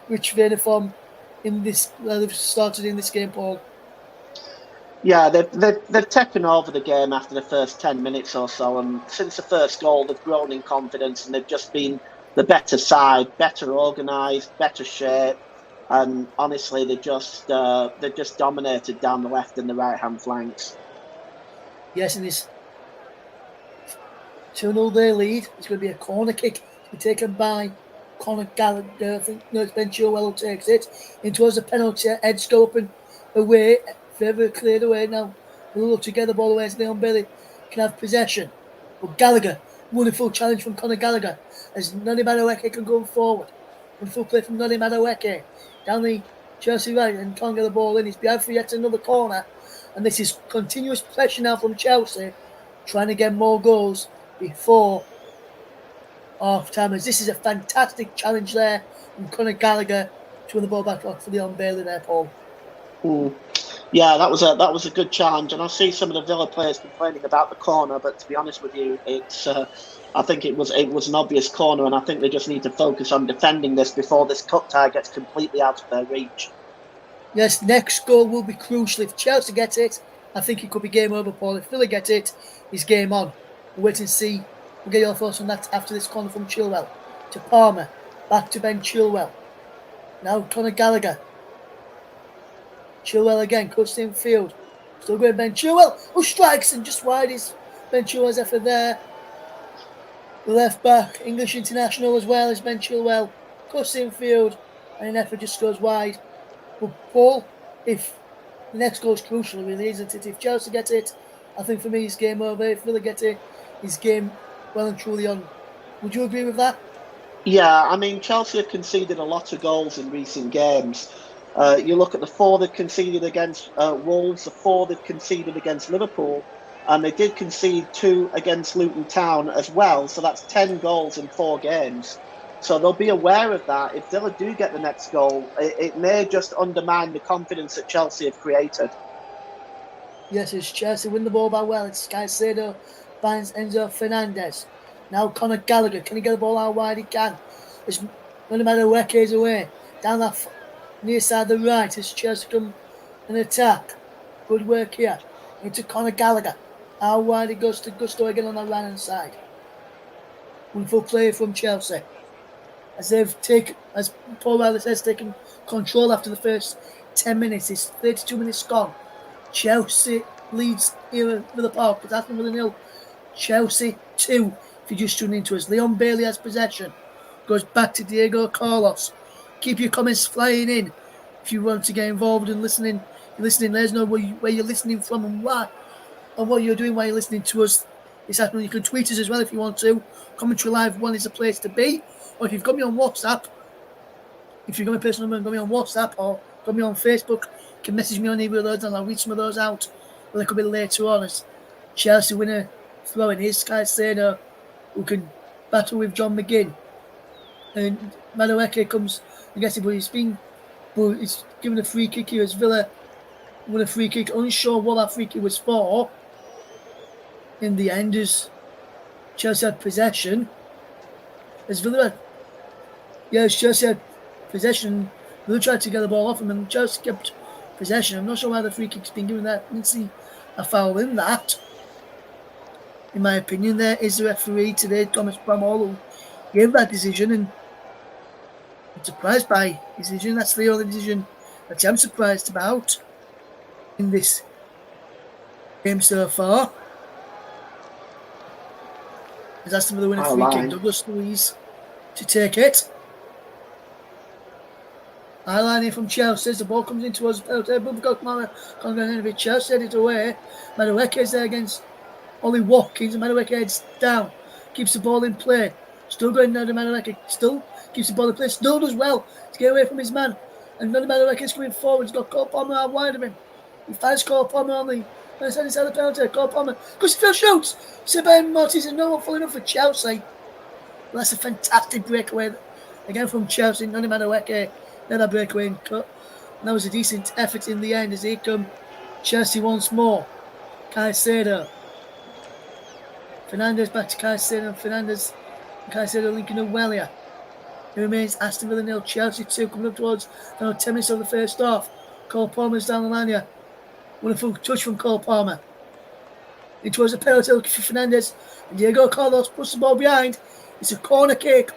rich vein of form in this, they've started in this game, Paul. Yeah, they've taken over the game after the first 10 minutes or so, and since the first goal, they've grown in confidence, and they've just been the better side, better organised, better shape, and honestly, they've just dominated down the left and the right-hand flanks. Yes, and this 2-0 their lead. It's going to be a corner kick to be taken by Conor Gallagher. I think it's Ben Chilwell who takes it in towards the penalty. Edge go up and away. Further cleared away now. We'll look together ball away as Leon Bailey can have possession. But Gallagher, wonderful challenge from Conor Gallagher as Noni Madueke can go forward. Wonderful play from Noni Madueke down the Chelsea right and can't get the ball in. He's behind for yet another corner. And this is continuous pressure now from Chelsea, trying to get more goals before half time. As this is a fantastic challenge there from Conor Gallagher to win the ball back off for Leon Bailey there, Paul. Yeah, that was a good challenge, and I see some of the Villa players complaining about the corner, but to be honest with you, it's I think it was an obvious corner, and I think they just need to focus on defending this before this cut tie gets completely out of their reach. Yes, next goal will be crucial. If Chelsea get it, I think it could be game over, Paul. If Villa get it, it's game on. We'll wait and see. We'll get your thoughts on that after this corner from Chilwell. To Palmer, back to Ben Chilwell. Now Conor Gallagher. Chilwell again, cuts the infield. Still going Ben Chilwell, who strikes and just wide is Ben Chilwell's effort there. The left back, English international as well as Ben Chilwell. Cuts the infield and an effort just goes wide. But Paul, if the next goal is crucial, really, isn't it? If Chelsea get it, I think for me it's game over. If Villa get it, it's game well and truly on. Would you agree with that? Yeah, I mean, Chelsea have conceded a lot of goals in recent games. You look at the 4 they've conceded against Wolves, the 4 they've conceded against Liverpool, and they did concede 2 against Luton Town as well. So that's 10 goals in 4 games. So they'll be aware of that. If Villa do get the next goal, it may just undermine the confidence that Chelsea have created. Yes, it's Chelsea win the ball by well. It's Caicedo finds Enzo Fernandez. Now Conor Gallagher, can he get the ball out wide? He can. It's no matter where he's away. Down that near side the right as Chelsea come and attack. Good work here. Into Conor Gallagher. How wide it goes to Gusto again on the right hand side. Wonderful play from Chelsea. As Paul Riley says, taken control after the first 10 minutes. It's 32 minutes gone. Chelsea leads here at Villa Park. It's Aston Villa 0. Chelsea 2. If you just tune into us. Leon Bailey has possession. Goes back to Diego Carlos. Keep your comments flying in. If you want to get involved in listening, let us know where you're listening from and why, and what you're doing while you're listening to us this afternoon. You can tweet us as well if you want to. Commentary Live 1 is a place to be. Or if you've got me on WhatsApp, if you've got my personal number and got me on WhatsApp or got me on Facebook, you can message me on either of those and I'll read some of those out a little bit later on as Chelsea winner throwing his Caicedo, who can battle with John McGinn. And Madueke comes, I guess, but he's given a free kick here as Villa won a free kick. Unsure what that free kick was for. In the end, as Chelsea had possession. As Villa, Chelsea had possession. Villa tried to get the ball off him, and Chelsea kept possession. I'm not sure why the free kick's been given that. I didn't see a foul in that. In my opinion, there is the referee today, Thomas Bramall, who gave that decision, and I'm surprised by his decision. That's the only decision that I'm surprised about in this game so far. As Aston Villa win a free kick, Douglas Luiz to take it. Eye-line here from Chelsea as the ball comes in towards the penalty. Bubka Kamara can't get any of it. Chelsea head it away. Madueke's there against Ollie Watkins, and Madueke heads down. Keeps the ball in play. Still going down to Madueke. Still keeps the ball in play. Still does well to get away from his man. And Noni Madueke's coming forward. He's got Cole Palmer out wide of him. He finds Cole Palmer on the other side inside the penalty. Cole Palmer goes to field shoots. Sebastian Mortis and no one falling up for Chelsea. Well, that's a fantastic breakaway again from Chelsea. Noni Madueke. Another breakaway and cut. And that was a decent effort in the end as here come Chelsea once more. Caicedo. Fernandes back to Caicedo. Fernandes and Caicedo linking up well here. It remains Aston Villa 0, Chelsea 2. Coming up towards 10 minutes of the first half. Cole Palmer's down the line here. Wonderful touch from Cole Palmer. It was a penalty looking for Fernandes. And Diego Carlos puts the ball behind. It's a corner kick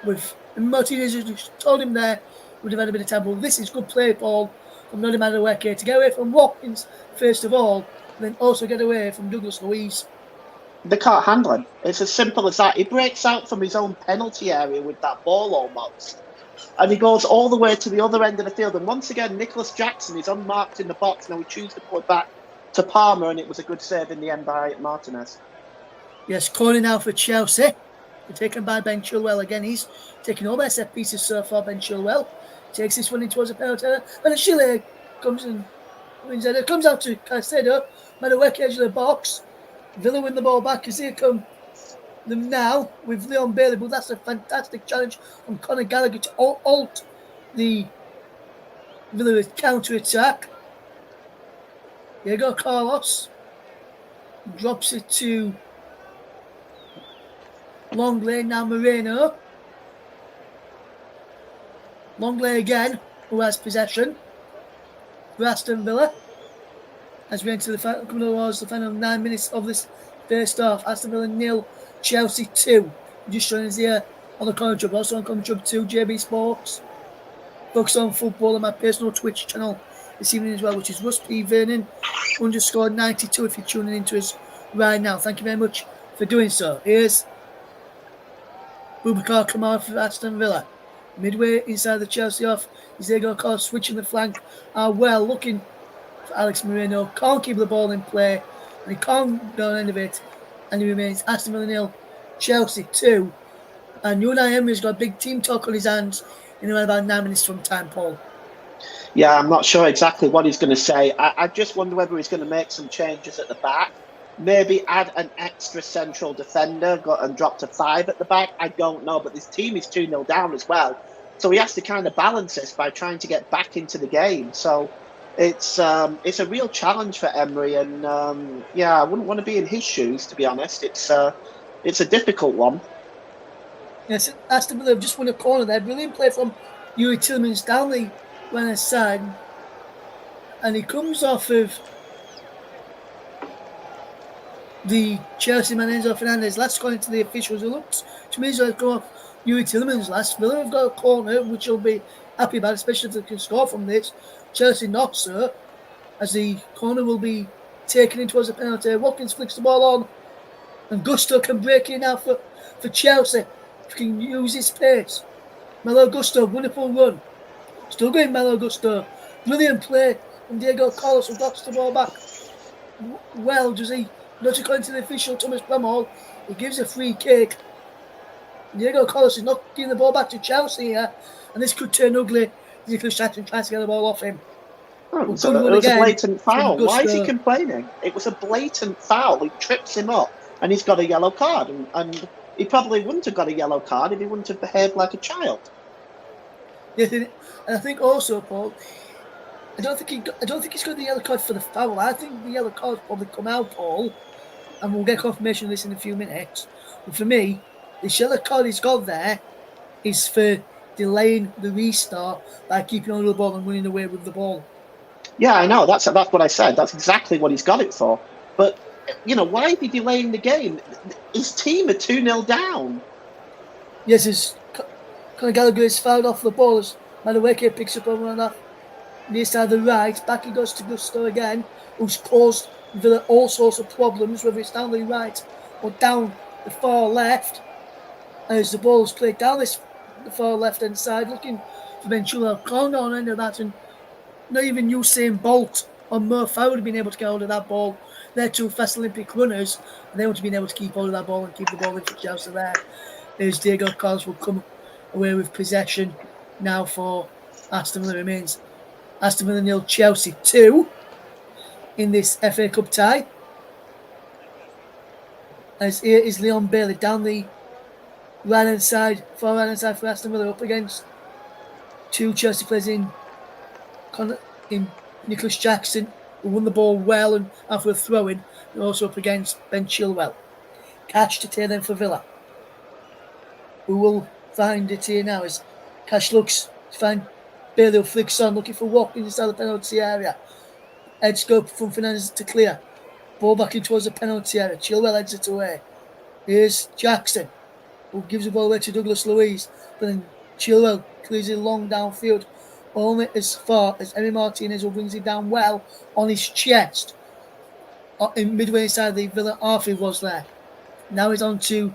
with Martinez, who told him there would have had a bit of time. This is good play, Paul, from Noni Madueke to get away from Watkins first of all, and then also get away from Douglas Luiz. They can't handle him. It's as simple as that. He breaks out from his own penalty area with that ball almost. And he goes all the way to the other end of the field. And once again, Nicholas Jackson is unmarked in the box. Now we choose to put it back to Palmer, and it was a good save in the end by Martinez. Yes, corner now for Chelsea. Taken by Ben Chilwell again. He's taking all their set pieces so far, Ben Chilwell. Takes this one in towards a penalty. And Chile comes and wins it. It comes out to Caicedo. Madueke edge of the box. Villa win the ball back as here come them now with Leon Bailey. But that's a fantastic challenge from Conor Gallagher to halt the Villa counter attack. Diego Carlos drops it to Longley, now Moreno. Longley again, who has possession for Aston Villa. As we enter coming towards the final 9 minutes of this first half. Aston Villa 0, Chelsea 2. Just showing us here on the Commentary Club. Also on Commentary Club 2, JB Sports. Focus on football on my personal Twitch channel this evening as well, which is Russ P. Vernon _92 if you're tuning into us right now. Thank you very much for doing so. Here's Boubacar Kamara for Aston Villa. Midway inside the Chelsea off. Is Diego Carlos switching the flank. Well, looking for Alex Moreno. Can't keep the ball in play. And he can't go on end of it. And he remains Aston Villa 0, Chelsea 2. And Unai Emery's got a big team talk on his hands in around about 9 minutes from time, Paul. Yeah, I'm not sure exactly what he's going to say. I just wonder whether he's going to make some changes at the back. Maybe add an extra central defender and drop to 5 at the back. I don't know, but this team is 2-0 down as well. So he has to kind of balance this by trying to get back into the game. So it's a real challenge for Emery. And I wouldn't want to be in his shoes, to be honest. It's a difficult one. Yes, Aston Villa have just won a corner there. Brilliant play from Yuri Tillmans down the right side. And he comes off of the Chelsea man Enzo Fernandez. Last according to the officials, it looks to me as though it's go off Yuri Tillmans last. Villa have got a corner, which you'll be happy about, especially if they can score from this. Chelsea not so, as the corner will be taken in towards the penalty. Watkins flicks the ball on, and Gusto can break in now for Chelsea. If he can use his pace. Malo Gusto, wonderful run. Still going Malo Gusto. Brilliant play from Diego Carlos, who got the ball back. Well, does he? Not according to the official Thomas Bramhall, he gives a free kick. Diego Carlos is not giving the ball back to Chelsea here, and this could turn ugly. Nicholas Jackson tries to get the ball off him. Oh, so it was a blatant foul. Why is he complaining? It was a blatant foul. He trips him up, and he's got a yellow card. And he probably wouldn't have got a yellow card if he wouldn't have behaved like a child. Yes, and I think also, Paul, I don't think he's got the yellow card for the foul. I think the yellow card's probably come out, Paul, and we'll get confirmation of this in a few minutes. But for me, the yellow card he's got there is for delaying the restart by keeping on the ball and running away with the ball. Yeah, I know. That's what I said. That's exactly what he's got it for. But, why is he delaying the game? His team are 2-0 down. Yes, as Conor Gallagher is fouled off the ball as Madueke picks up over on that near side of the right. Back he goes to Gusto again, who's caused Villa all sorts of problems, whether it's down the right or down the far left. As the ball is played down the far left-hand side, looking for Benchula. Corner on end of that, and not even Usain Bolt or Murphy would have been able to get hold of that ball. They're two fast Olympic runners, and they would have been able to keep hold of that ball and keep the ball in for Chelsea there. As Diego Carlos will come away with possession now for Aston Villa. Remains Aston Villa 0, Chelsea 2 in this FA Cup tie. As here is Leon Bailey down the right-hand side, far right-hand side for Aston Villa, up against two Chelsea players in Nicholas Jackson, who won the ball well and after a throw-in, and also up against Ben Chilwell. Cash to tear them for Villa. We will find it here now as Cash looks to find Bailey, who flicks on, looking for Watkins inside the penalty area. Head scope from Fernandes to clear. Ball back in towards the penalty area. Chilwell heads it away. Here's Jackson, who gives the ball away to Douglas Luiz. But then Chilwell clears it long downfield, only as far as Emi Martinez, who brings it down well on his chest. In midway inside the Villa half, he was there. Now he's on to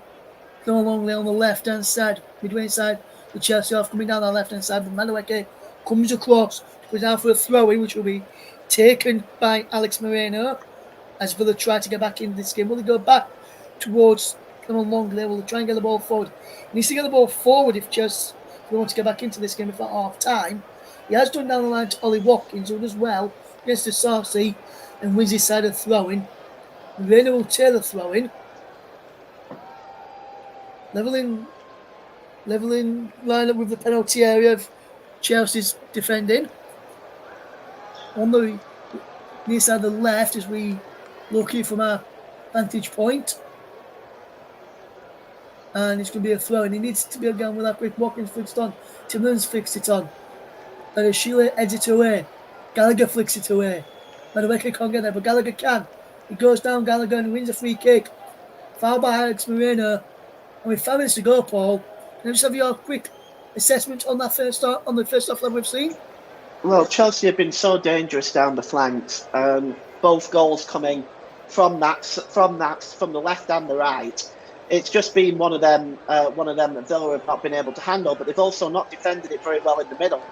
Noah Longley on the left-hand side. Midway inside the Chelsea half, coming down the left-hand side. But Madueke comes across, goes down for a throw-in, which will be taken by Alex Moreno. As Villa try to get back into this game, will they go back towards Noah Longley? Will they try and get the ball forward? He needs to get the ball forward if Chelsea want to get back into this game at half-time. He has done down the line to Ollie Watkins, who does well against the Sarsi and wins his side of throwing. Moreno will tear the throw-in. Levelling line up with the penalty area of Chelsea's defending. On the near side of the left as we look here from our vantage point. And it's going to be a throw, and he needs to be again with that quick. Watkins flicks it on. Timberland's flicks it on. And Sheila heads it away. Gallagher flicks it away. Madueke can't get there, but Gallagher can. He goes down, Gallagher, and wins a free kick. Foul by Alex Moreno. And with 5 minutes to go, Paul, can I just have your quick assessment on that first half that we've seen? Well, Chelsea have been so dangerous down the flanks. Both goals coming from the left and the right. It's just been one of them that Villa have not been able to handle, but they've also not defended it very well in the middle.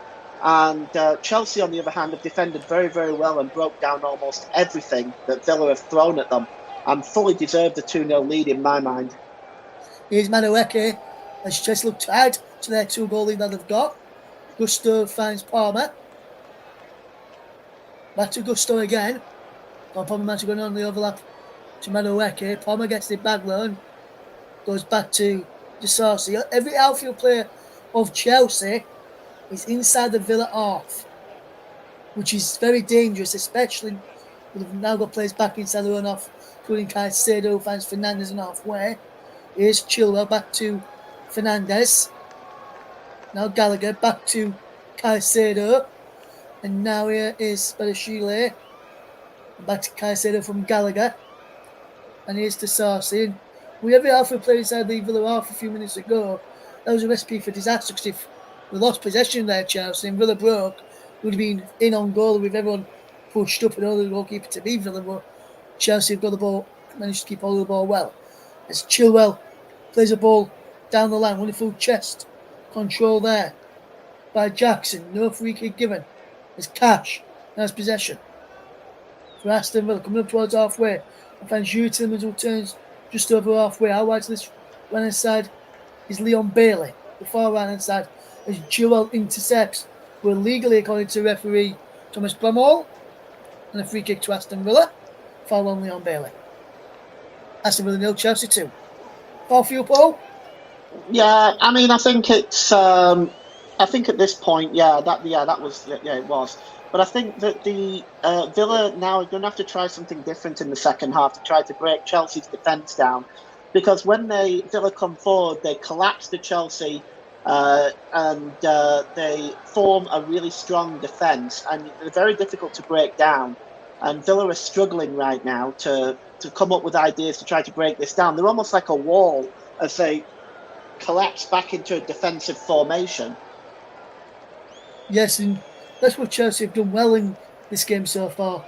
And Chelsea, on the other hand, have defended very, very well and broke down almost everything that Villa have thrown at them, and fully deserved a 2-0 lead in my mind. Here's Madueke, as Chelsea look to add to their 2-goal lead that they've got. Gusto finds Palmer. Back to Gusto again. Palmer managed to go on the overlap to Madueke. Palmer gets the back loan. Goes back to Sarsi. Every outfield player of Chelsea is inside the Villa half, which is very dangerous, especially we've now got players back inside the run off, including Caicedo, who finds Fernandes in halfway. Here's Chilwell back to Fernandes. Now Gallagher back to Caicedo. And now here is Badashile. Back to Caicedo from Gallagher. And here's to Sarsi. We have the outfield player inside the Villa half a few minutes ago. That was a recipe for disaster, because if we lost possession there, Chelsea, and Villa broke, we would have been in on goal with everyone pushed up and all the goalkeeper to be Villa. But Chelsea have got the ball, managed to keep hold of the ball well. As Chilwell plays a ball down the line, wonderful chest Control there by Jackson. No free kick given. There's Cash. Nice possession. For Aston Villa coming up towards halfway. I find Jude Tillman's turns just over halfway. Out wide to this right hand side is Leon Bailey. The far right hand side as Joel intercepts. But legally, according to referee Thomas Bramall, and a free kick to Aston Villa. Foul on Leon Bailey. Aston Villa 0, Chelsea 2. Foul for you, Paul? Yeah, I mean, I think it's. I think at this point, that was, it was. But I think that the Villa now are going to have to try something different in the second half to try to break Chelsea's defence down, because when Villa come forward, they collapse the Chelsea, and they form a really strong defence, and they're very difficult to break down. And Villa are struggling right now to come up with ideas to try to break this down. They're almost like a wall as they collapse back into a defensive formation. Yes, and that's what Chelsea have done well in this game so far.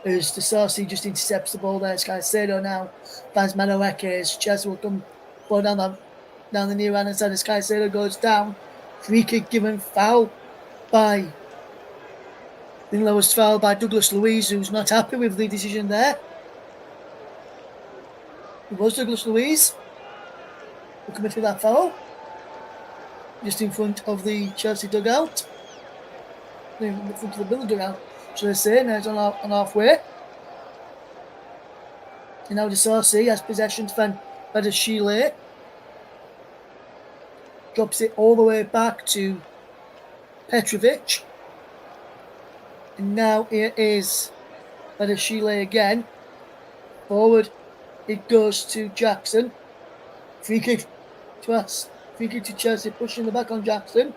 As the Sarsi just intercepts the ball there. Caicedo now finds Manueke as Chelsea will come ball down the near hand side as Caicedo goes down. Free kick given, foul by was fouled by Douglas Luiz, who's not happy with the decision there. It was Douglas Luiz who committed that foul. Just in front of the Chelsea dugout. In front of the Villa dugout, should I say. Now it's on halfway. And now Sarsi has possession to find Badashile. Drops it all the way back to Petrovic. And now it is Badashile again. Forward it goes to Jackson. Free kick to us. Free kick to Chelsea, pushing the back on Jackson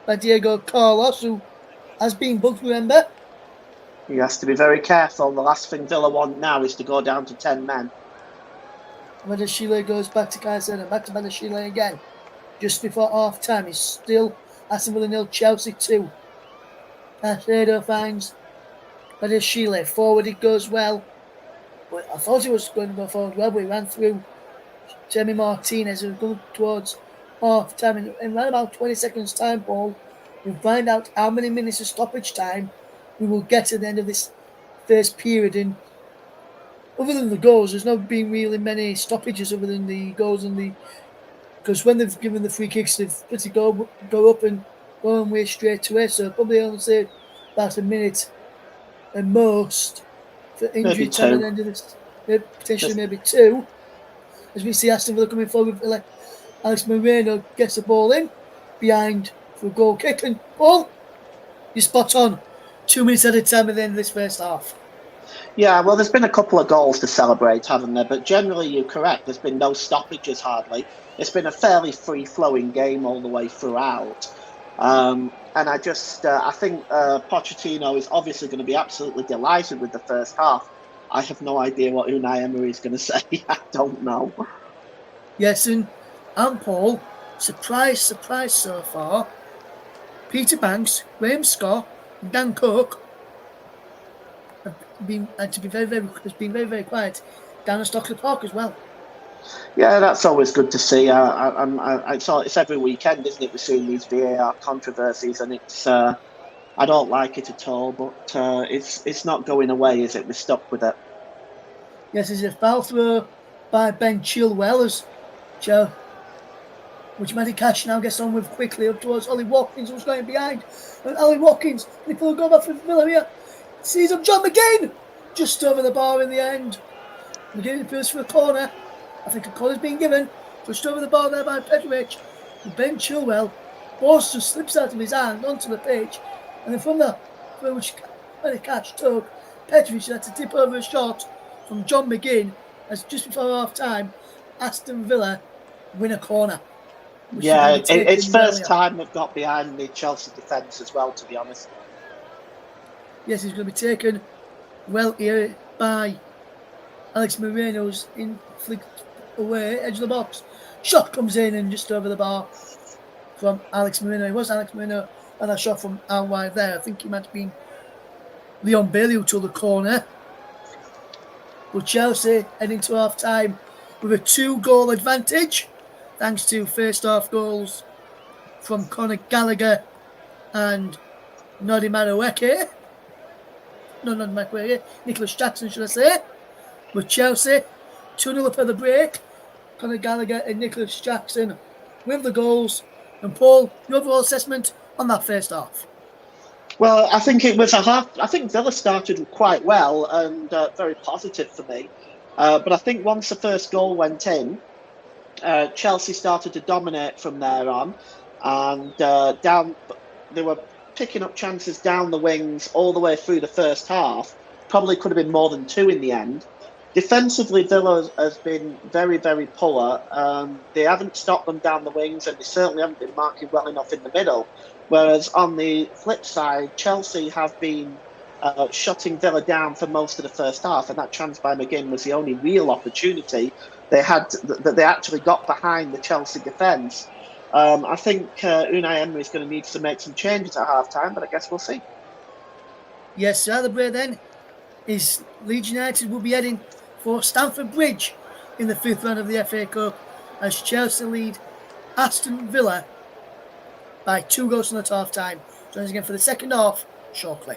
by Diego Carlos, who has been booked, remember? He has to be very careful. The last thing Villa want now is to go down to 10 men. Badashile goes back to Caicedo, back to Badashile again. Just before half time, he's still Aston Villa 0, Chelsea 2. Caicedo finds Badashile. Forward it goes well. But I thought he was going to go forward well, but he ran through Jeremy Martinez, who was going towards half time. In around about 20 seconds time, Paul, we'll find out how many minutes of stoppage time we will get at the end of this first period. And other than the goals, there's not been really many stoppages other than the goals and the. Because when they've given the free kicks, they've pretty go up and go away straight away. So probably only say about a minute at most for injury time at the end of this. Potentially maybe 2. As we see Aston Villa coming forward, like Alex Moreno gets the ball in behind for a goal kick. And Paul, you're spot on. 2 minutes at a time at the end of this first half. Yeah, well, there's been a couple of goals to celebrate, haven't there? But generally, you're correct. There's been no stoppages hardly. It's been a fairly free-flowing game all the way throughout. And I think Pochettino is obviously going to be absolutely delighted with the first half. I have no idea what Unai Emery is going to say. I don't know. Yes, and Paul, surprise so far. Peter Banks, Graham Scott, and Dan Cook have been very, very quiet down at Stockley Park as well. Yeah, that's always good to see. It's every weekend, isn't it? We're seeing these VAR controversies, and it's I don't like it at all. But it's not going away, is it? We're stuck with it. Yes, there's a foul throw by Ben Chilwell as Joe, which Matty Cash now gets on with quickly up towards Ollie Watkins, who's going behind. And Ollie Watkins, he pull a goal back for Villa here. Sees him, John McGinn, just over the bar in the end. McGinn appeals for a corner. I think a corner's been given. Just over the bar there by Petrovic. And Ben Chilwell, ball just slips out of his hand onto the pitch. And then from there, which Matty Cash took, Petrovic had to tip over a shot from John McGinn as just before half time, Aston Villa win a corner. Yeah, it's first time they've got behind the Chelsea defence as well, to be honest. Yes, he's going to be taken well here by Alex Moreno's in flicked away, edge of the box. Shot comes in and just over the bar from Alex Moreno. It was Alex Moreno and a shot from out wide there. I think he might have been Leon Bailey who took the corner. But Chelsea heading to half time with a 2-goal advantage, thanks to first half goals from Conor Gallagher and Noddy Madueke. No, not Madueke. Nicholas Jackson, should I say. With Chelsea, 2-0 up at the break. Conor Gallagher and Nicholas Jackson with the goals. And Paul, your overall assessment on that first half? Well, I think it was a half. I think Villa started quite well and very positive for me. But I think once the first goal went in, Chelsea started to dominate from there on, and down they were picking up chances down the wings all the way through the first half. Probably could have been more than two in the end. Defensively, Villa has been very, very poor. They haven't stopped them down the wings, and they certainly haven't been marking well enough in the middle. Whereas on the flip side, Chelsea have been shutting Villa down for most of the first half, and that chance by McGinn was the only real opportunity they had that they actually got behind the Chelsea defence. I think Unai Emery is going to need to make some changes at half time, but I guess we'll see. Yes, the other break then is Leeds United will be heading for Stamford Bridge in the fifth round of the FA Cup as Chelsea lead Aston Villa by 2 goals at half time. Join us again for the second half shortly.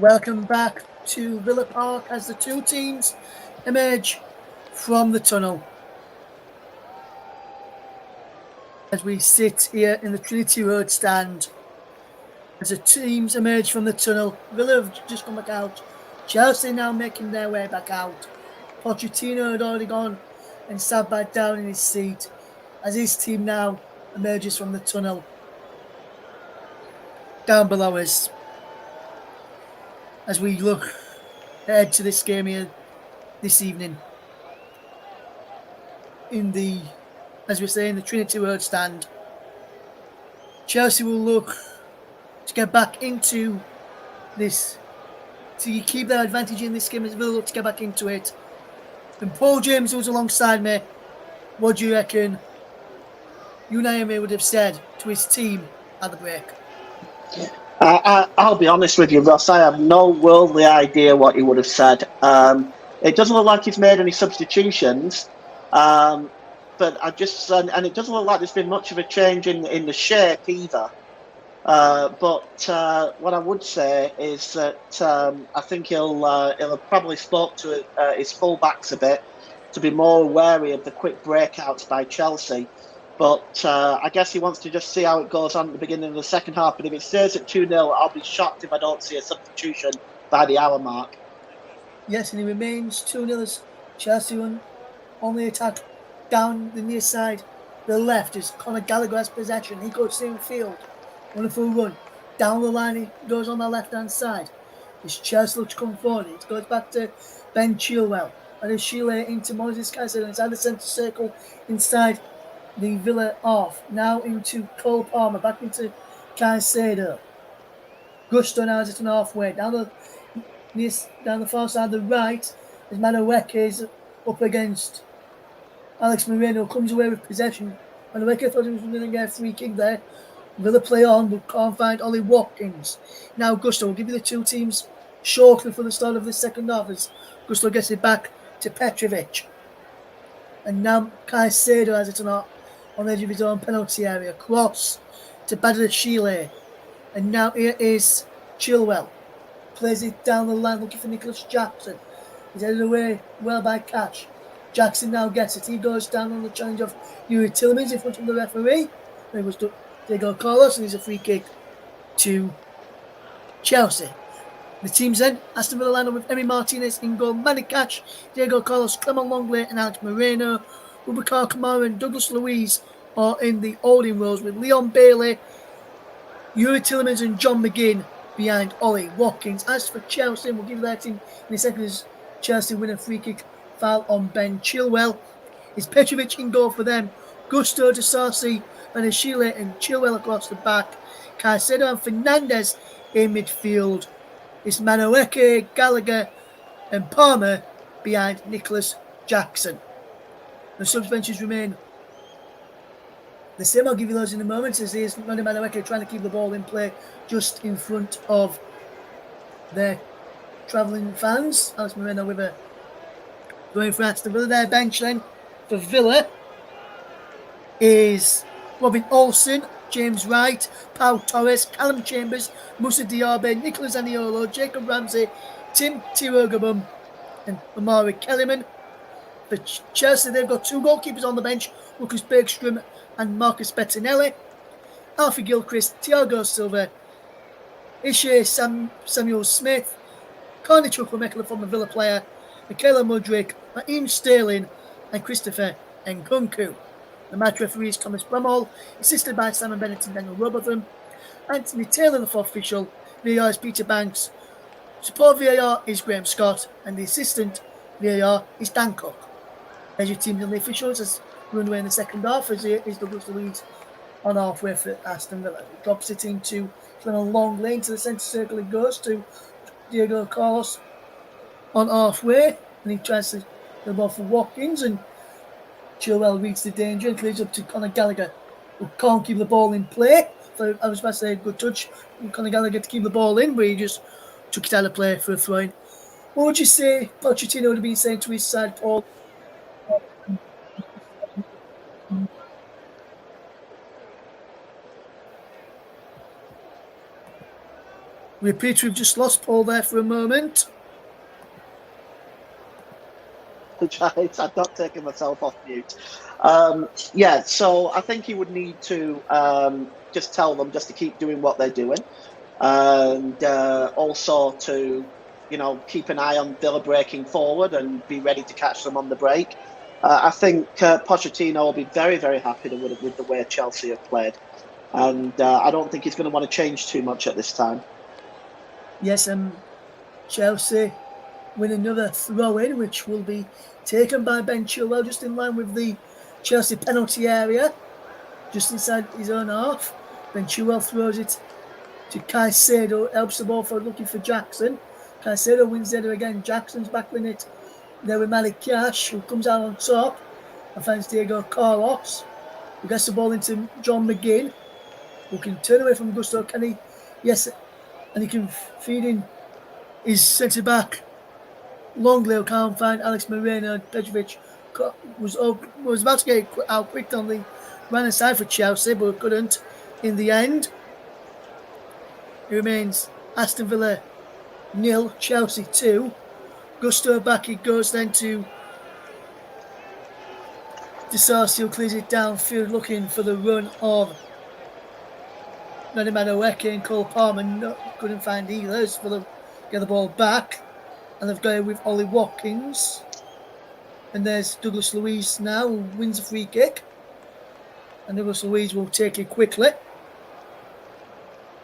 Welcome back to Villa Park as the two teams emerge from the tunnel. As we sit here in the Trinity Road stand, as the teams emerge from the tunnel, Villa have just come back out. Chelsea now making their way back out. Pochettino had already gone and sat back down in his seat as his team now emerges from the tunnel. Down below us, as we look ahead to this game here this evening in the, as we say, in the Trinity Road stand. Chelsea will look to get back into this, to keep their advantage in this game as Villa look to get back into it. And Paul James, who was alongside me, what do you reckon Unai would have said to his team at the break? I'll be honest with you, Ross. I have no worldly idea what he would have said. It doesn't look like he's made any substitutions, but and it doesn't look like there's been much of a change in the shape either. But what I would say is that I think he'll have probably spoke to his fullbacks a bit to be more wary of the quick breakouts by Chelsea. But I guess he wants to just see how it goes on at the beginning of the second half. But if it stays at 2-0, I'll be shocked if I don't see a substitution by the hour mark. Yes, and he remains 2-0 as Chelsea only attack down the near side. The left is Conor Gallagher has possession. He goes downfield. Wonderful run. Down the line he goes on the left-hand side. As Chelsea looks to come forward. It goes back to Ben Chilwell. And as Sheila into Moses Caicedo inside the centre circle inside the Villa off. Now into Cole Palmer. Back into Caicedo. Gusto now is at an halfway. Down the far side, the right, as Madueke is up against Alex Moreno, comes away with possession. Madueke thought he was going to get a free kick there. Villa play on, but can't find Ollie Watkins. Now Gusto will give you the two teams shortly for the start of the second half as Gusto gets it back to Petrovic. And now Caicedo has it on the edge of his own penalty area. Cross to Badashile. And now here is Chilwell. Plays it down the line looking for Nicholas Jackson. He's headed away well by Cash. Jackson now gets it. He goes down on the challenge of Yuri Tillmans in front of the referee. There was Diego Carlos, and he's a free kick to Chelsea. The teams then, Aston Villa lineup with Emi Martinez in goal, Manny Cash, Diego Carlos, Clement Longley and Alex Moreno. Boubacar Kamara and Douglas Luiz are in the holding roles with Leon Bailey, Yuri Tillmans and John McGinn behind Ollie Watkins. As for Chelsea, we'll give that in a second as Chelsea win a free kick foul on Ben Chilwell. It's Petrovic in goal for them. Gusto to Sarsi, Banashile and Chilwell across the back. Caicedo and Fernandez in midfield. It's Madueke, Gallagher and Palmer behind Nicholas Jackson. The subs remain the same. I'll give you those in a moment as here's Madueke trying to keep the ball in play just in front of their travelling fans. Alex Moreno with a going for Aston Villa. Their bench then for Villa is Robin Olsen, James Wright, Pau Torres, Callum Chambers, Moussa Diaby, Nicholas Aniolo, Jacob Ramsey, Tim Tirogabum and Omari Kellyman. For Chelsea, they've got two goalkeepers on the bench, Lucas Bergstrom and Marcus Bettinelli. Alfie Gilchrist, Thiago Silva, Ishe Samuel Smith, Carney Chukwuemeka, former Villa player, Michaela Mudryk, Raheem Sterling and Christopher Nkunku. The match referee is Thomas Bramall, assisted by Simon Bennett and Daniel Robotham. Anthony Taylor, the fourth official. VAR is Peter Banks. Support VAR is Graham Scott, and the assistant VAR is Dan Cook. There's your teams and the officials as we run away in the second half, as it is Douglas Luiz on halfway for Aston Villa. It drops it into a long lane to the centre circle. It goes to Diego Carlos on halfway, and he tries to the ball for Watkins, and Chilwell reads the danger and clears up to Conor Gallagher, who can't keep the ball in play. So I was about to say a good touch from Conor Gallagher to keep the ball in, but he just took it out of play for a throw-in. What would you say Pochettino would have been saying to his side, Paul? We appear to have just lost Paul there for a moment. I'm not taking myself off mute. Yeah, so I think he would need to just tell them just to keep doing what they're doing, and also to, keep an eye on Villa breaking forward and be ready to catch them on the break. I think Pochettino will be very, very happy with the way Chelsea have played, and I don't think he's going to want to change too much at this time. Yes, Chelsea win another throw-in, which will be taken by Ben Chilwell, just in line with the Chelsea penalty area, just inside his own half. Ben Chilwell throws it to Caicedo, helps the ball forward, looking for Jackson. Caicedo wins the header again. Jackson's back with it there with Malik Cash, who comes out on top and finds Diego Carlos, who gets the ball into John McGinn, who can turn away from Gusto. Can he? Yes, and he can feed in his centre back Longley, who can't find Alex Moreno. Petrovic was about to get out quick on the right hand side for Chelsea, but couldn't in the end. It remains Aston Villa 0, Chelsea 2. Gusto back, it goes then to Disasi, who clears it downfield, looking for the run of Noni Madueke and Cole Palmer. Couldn't find either, so Villa get the ball back. And they've got it with Ollie Watkins. And there's Douglas Luiz now, who wins a free kick. And Douglas Luiz will take it quickly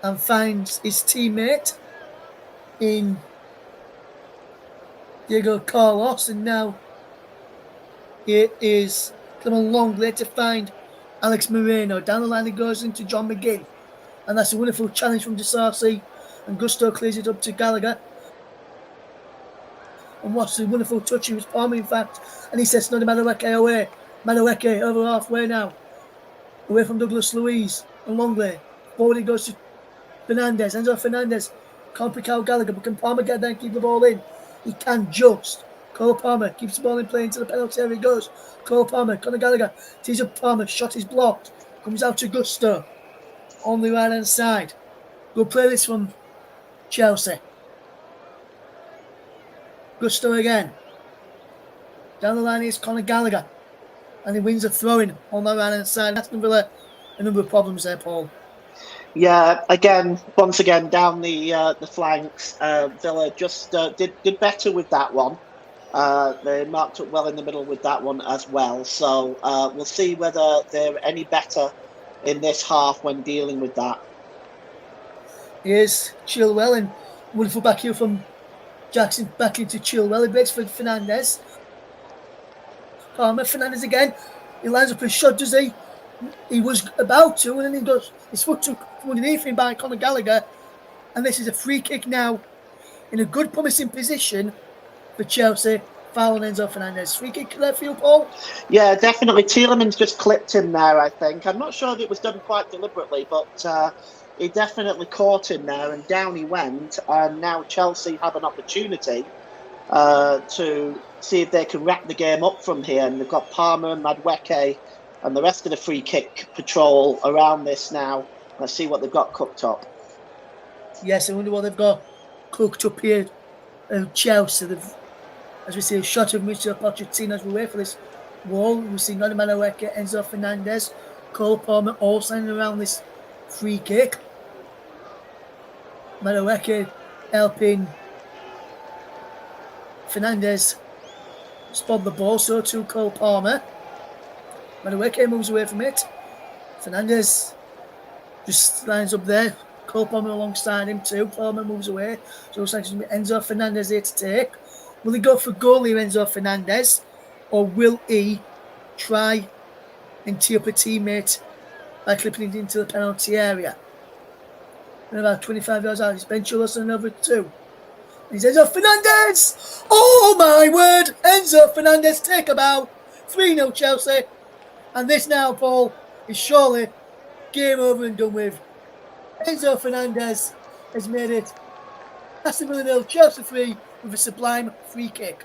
and finds his teammate in Diego Carlos. And now it is Clement Longley to find Alex Moreno. Down the line it goes into John McGinn. And that's a wonderful challenge from Disasi. And Gusto clears it up to Gallagher. And what's the wonderful touch? It was Palmer, in fact. And he says, Noni Madueke away. Madueke over halfway now. Away from Douglas Luiz and Longley. Forward it goes to Fernandez. Enzo Fernandez can't pick out Gallagher, but can Palmer get there and keep the ball in? He can just. Cole Palmer keeps the ball in play into the penalty area. He goes. Cole Palmer, Conor Gallagher tees up Palmer. Shot is blocked. Comes out to Gusto on the right hand side. Good play this from Chelsea. Gusto again. Down the line is Conor Gallagher. And he wins a throw-in on the right hand side. Aston Villa, a number of problems there, Paul. Yeah, once again, down the flanks, Villa just did better with that one. They marked up well in the middle with that one as well. So we'll see whether they're any better in this half when dealing with that. Here's Chilwell, and wonderful back here from Jackson back into Chilwell. He breaks for Fernandez. Palmer, Fernandez again. He lines up his shot, does he? He was about to, and then he goes, his foot took underneath him by Conor Gallagher. And this is a free kick now in a good promising position for Chelsea. Foul on Enzo Fernandez. Free kick left field, Paul? Yeah, definitely. Tielemans just clipped him there, I think. I'm not sure if it was done quite deliberately, but he definitely caught him there, and down he went. And now Chelsea have an opportunity to see if they can wrap the game up from here. And they've got Palmer, Madueke, and the rest of the free kick patrol around this now. Let's see what they've got cooked up. Yes, I wonder what they've got cooked up here. Chelsea, as we see a shot of Mr. Pochettino as we wait for this wall. We see Noni Madueke, Enzo Fernandez, Cole Palmer all standing around this free kick. Madueke helping Fernandez spot the ball, so too Cole Palmer. Madueke moves away from it. Fernandez just lines up there. Cole Palmer alongside him too. Palmer moves away. So it's actually Enzo Fernandez here to take. Will he go for goal here, Enzo Fernandez? Or will he try and tee up a teammate by clipping it into the penalty area? And about 25 yards out, it's Ben Chilwell over 2. He's Enzo Fernandez! Oh my word! Enzo Fernandez take about 3-0 Chelsea. And this now, Paul, is surely game over and done with. Enzo Fernandez has made it Aston Villa 0, Chelsea 3 with a sublime free kick.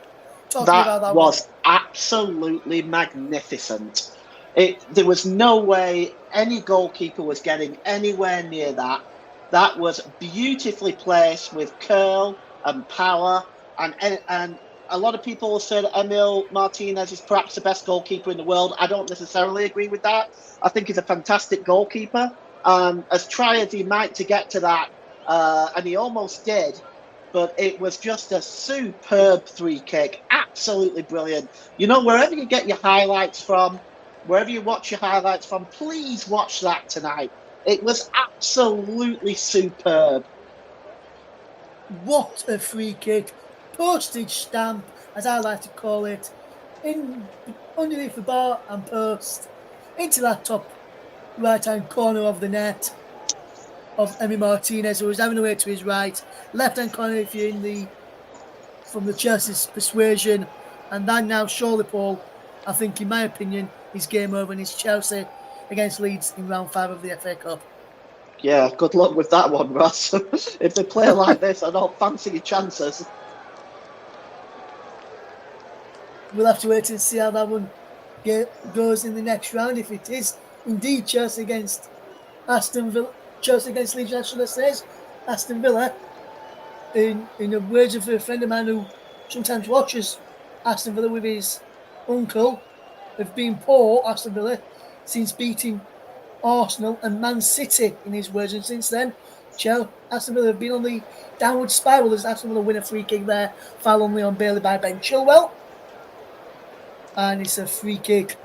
That was absolutely magnificent. There was no way any goalkeeper was getting anywhere near that. That was beautifully placed with curl and power, and a lot of people will say that Emil Martinez is perhaps the best goalkeeper in the world. I don't necessarily agree with that. I think he's a fantastic goalkeeper. As try as he might to get to that, and he almost did, but it was just a superb free kick. Absolutely brilliant. You know, wherever you get your highlights from, wherever you watch your highlights from, please watch that tonight. It was absolutely superb. What a free kick. Postage stamp, as I like to call it, in underneath the bar and post, into that top right-hand corner of the net of Emi Martinez, who was having a way to his right. Left-hand corner if you're from the Chelsea's persuasion. And then now, surely, Paul, I think, in my opinion, is game over and it's Chelsea against Leeds in round 5 of the FA Cup. Yeah, good luck with that one, Ross. If they play like this, I don't fancy your chances. We'll have to wait and see how that one goes in the next round. If it is indeed Chelsea against Aston Villa, Chelsea against Leeds, should I say, Aston Villa, in the words of a friend of mine who sometimes watches Aston Villa with his uncle, have been poor, Aston Villa, since beating Arsenal and Man City, in his words, and since then, Aston Villa have been on the downward spiral as Aston Villa win a free kick there, foul only on Bailey by Ben Chilwell. And it's a free kick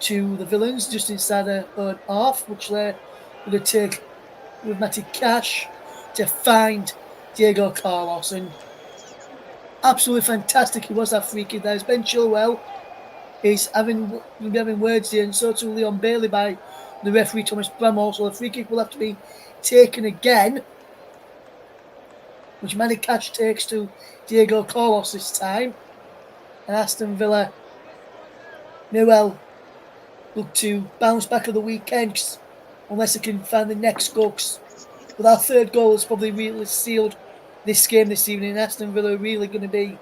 to the Villains just inside their own half, which they're going to take with Matty Cash to find Diego Carlos. And absolutely fantastic it was, that free kick there. As Ben Chilwell is having words here, and so too Leon Bailey by the referee Thomas Bramall. So the free kick will have to be taken again, which Matty Cash takes to Diego Carlos this time. And Aston Villa may well look to bounce back at the weekend unless they can find the next goal. But our third goal has probably really sealed this game this evening. And Aston Villa are really going to be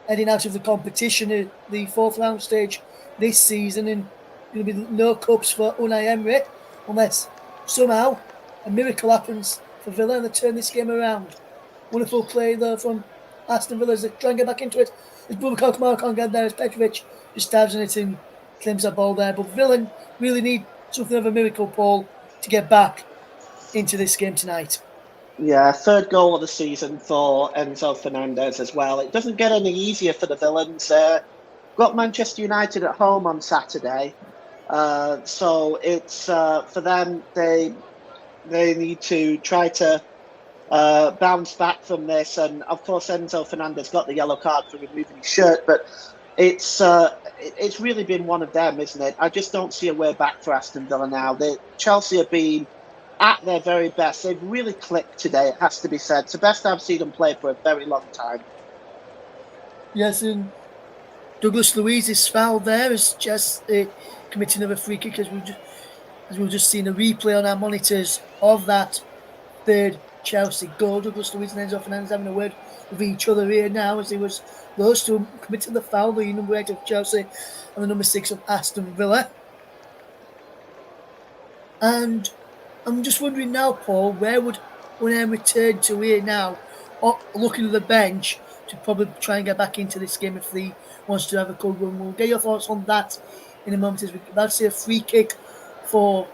heading out of the competition at the 4th round stage this season, and going to be no cups for Unai Emery unless somehow a miracle happens for Villa and they turn this game around. Wonderful play though from Aston Villa as they try and get back into it. As Bubakar Kamara can't get there, as Petrovic just dives on it and claims that ball there. But Villa really need something of a miracle, Paul, to get back into this game tonight. Yeah, third goal of the season for Enzo Fernandez as well. It doesn't get any easier for the Villains. Got Manchester United at home on Saturday. So it's for them, they need to try to bounce back from this. And of course, Enzo Fernandez got the yellow card for removing his shirt, but it's really been one of them, isn't it? I just don't see a way back for Aston Villa now. Chelsea have been at their very best. They've really clicked today, it has to be said. It's the best I've seen them play for a very long time. Yes, and Douglas Luiz is fouled there as just committing another free kick, as we've just seen a replay on our monitors of that third Chelsea goal. Douglas Luiz and Enzo Fernandez having a word with each other here now, as those two committing the foul, the number 8 of Chelsea and the number 6 of Aston Villa. And I'm just wondering now, Paul, where would Unai return to here now, or looking at the bench to probably try and get back into this game if he wants to have a good run? We'll get your thoughts on that in a moment as we're about to see a free kick for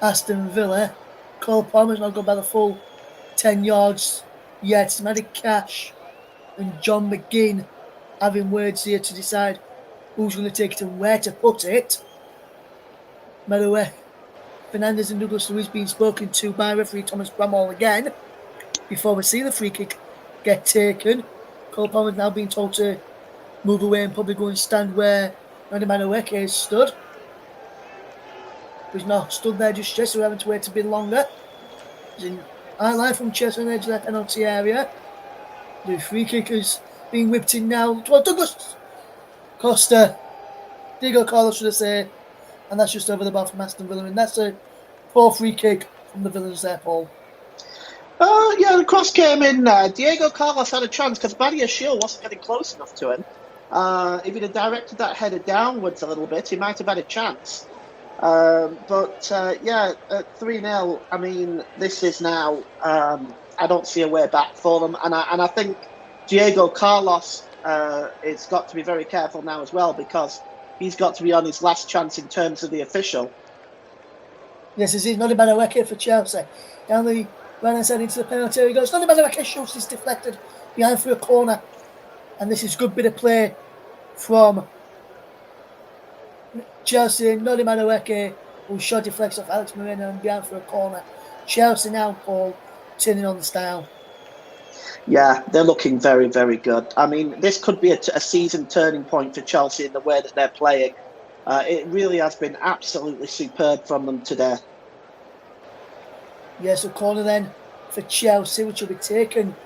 Aston Villa. Cole Palmer's not gone by the full 10 yards yet. It's Matty Cash and John McGinn having words here to decide who's going to take it and where to put it. By the way, Fernandez and Douglas Luiz being spoken to by referee Thomas Bramall again before we see the free kick get taken. Cole Palmer's now being told to move away and probably go and stand where Randy Madueke has stood. He's not stood there just yet, so we're having to wait a bit longer. He's in high line from Chelsea on the edge of that penalty area. The free kick is being whipped in now towards Douglas Costa. Diego Carlos, should I say. And that's just over the bar from Aston Villa. And that's a poor free kick from the Villains there, Paul. Yeah, the cross came in there. Diego Carlos had a chance because Badia Shield wasn't getting close enough to him. If he'd have directed that header downwards a little bit, he might have had a chance. Yeah, at 3-0, I mean, this is now, I don't see a way back for them. And I think Diego Carlos has got to be very careful now as well, because he's got to be on his last chance in terms of the official. Yes, it's not a bad wicket for Chelsea. Down the right hand side into the penalty area he goes. Not a bad wicket, shoots, it's deflected behind for a corner. And this is a good bit of play from Chelsea. Not a bad wicket, who shot deflects off Alex Moreno and behind for a corner. Chelsea now, Paul, turning on the style. Yeah, they're looking very, very good. I mean, this could be a season turning point for Chelsea in the way that they're playing. It really has been absolutely superb from them today. Yes, a corner then for Chelsea, which will be taken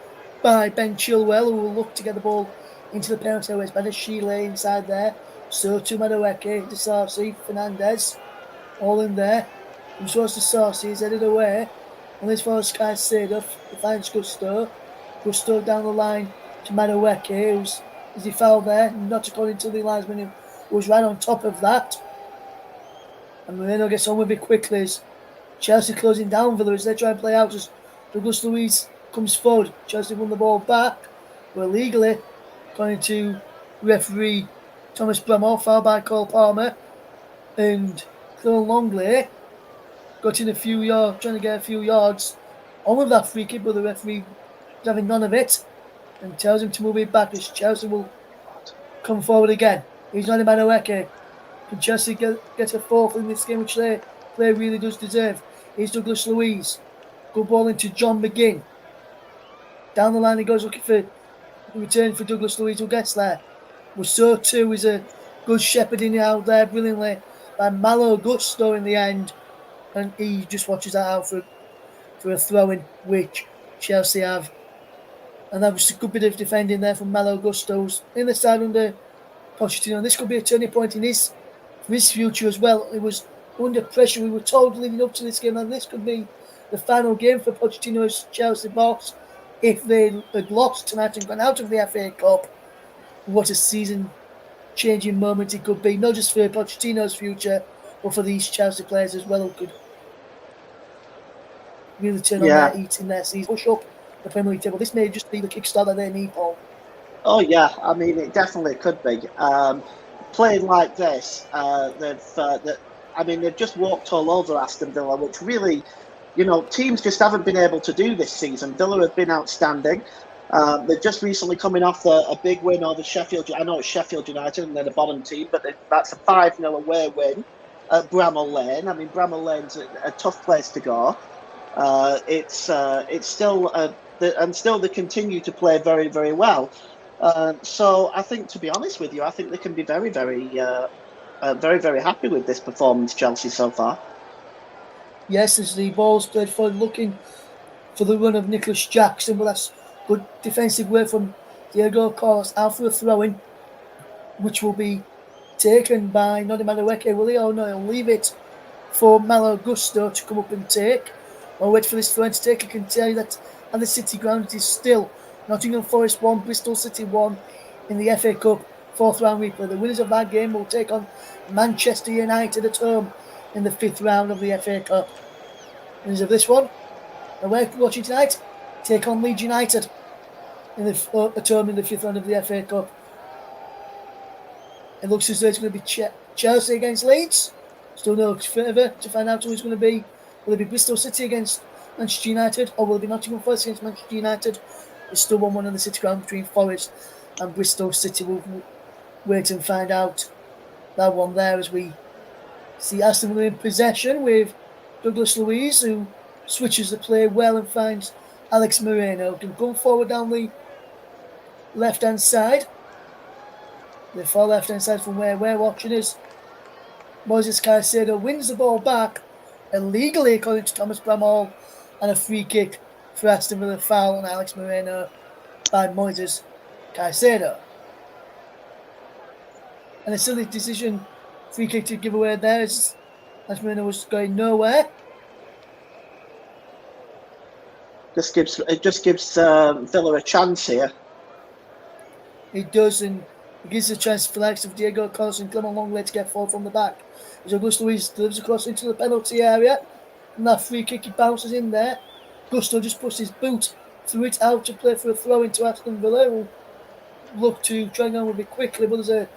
by Ben Chilwell, who will look to get the ball into the penalty area. It's better Sheila inside there. So to Madueke, De Sarsi, Fernandez, all in there. From towards De Sarsi, he's headed away. And this for Sky Cedar, he finds Gusto. Gusto down the line to Madueke, is he fouled there? Not according to the linesman, who was right on top of that. And Moreno gets on with it quickly as Chelsea closing down Villa as they try and play out as Douglas Luiz comes forward. Chelsea won the ball back, but illegally, according to referee Thomas Bramall, foul by Cole Palmer. And Phil Longley got in a few yards, trying to get a few yards on with that free kick, but the referee was having none of it and tells him to move it back as Chelsea will come forward again. He's not a Madueke. Can Chelsea get a fourth in this game, which they play really does deserve? Here's Douglas Luiz. Good ball into John McGinn. Down the line he goes looking for the return for Douglas Luiz, who gets there. Well, so too is a good shepherding out there brilliantly by Malo Gusto in the end. And he just watches that out for a throw-in, which Chelsea have. And that was a good bit of defending there from Malo Gusto's in the side under Pochettino. This could be a turning point in his future as well. It was under pressure. We were told leading up to this game that this could be the final game for Pochettino as Chelsea boss if they had lost tonight and gone out of the FA Cup. What a season-changing moment it could be, not just for Pochettino's future, but for these Chelsea players as well, who could really turn on their heat in their season, push up the Premier League table. This may just be the kickstart that they need, Paul. Oh yeah, I mean it definitely could be. Playing like this, they've just walked all over Aston Villa, which really, teams just haven't been able to do this season. Villa have been outstanding. They're just recently coming off a big win over Sheffield. I know it's Sheffield United and they're the bottom team, but that's a 5-0 away win at Bramall Lane. I mean, Bramall Lane's a tough place to go. It's still, and still they continue to play very, very well. So I think, to be honest with you, I think they can be very, very, very, very happy with this performance, Chelsea, so far. Yes, as the ball's played forward, looking for the run of Nicholas Jackson, but that's good defensive work from Diego Carlos out for a throw-in, which will be taken by Nodi Madueke, will he? Oh no, he'll leave it for Malo Gusto to come up and take. I'll wait for this throw-in to take. I can tell you that at the City ground it is still Nottingham Forest 1, Bristol City 1 in the FA Cup 4th round replay. The winners of that game will take on Manchester United at home in the 5th round of the FA Cup. Winners of this one, we're watching tonight, take on Leeds United at home in the 5th round of the FA Cup. It looks as though it's going to be Chelsea against Leeds. Still no further to find out who it's going to be. Will it be Bristol City against Manchester United, or will it be Nottingham Forest against Manchester United? It's still 1-1 on the City ground between Forest and Bristol City. We'll wait and find out that one there as we see Aston Villa in possession with Douglas Luiz, who switches the play well and finds Alex Moreno, who can go forward down the left-hand side. The far left-hand side from where we're watching is Moises Caicedo wins the ball back illegally, according to Thomas Bramall, and a free kick for Aston Villa, foul on Alex Moreno by Moises Caicedo. And a silly decision, free kick to give away there as Moreno was going nowhere. It just gives Villa a chance here. It does, and It gives a chance for the likes of Diego Carlos and Clement Longley to get forward from the back. As Augusto Luiz delivers across into the penalty area. And that free kick, he bounces in there. Gusto just puts his boot through it out to play for a throw into Aston Villa, who look to try and go a bit quickly, but there's a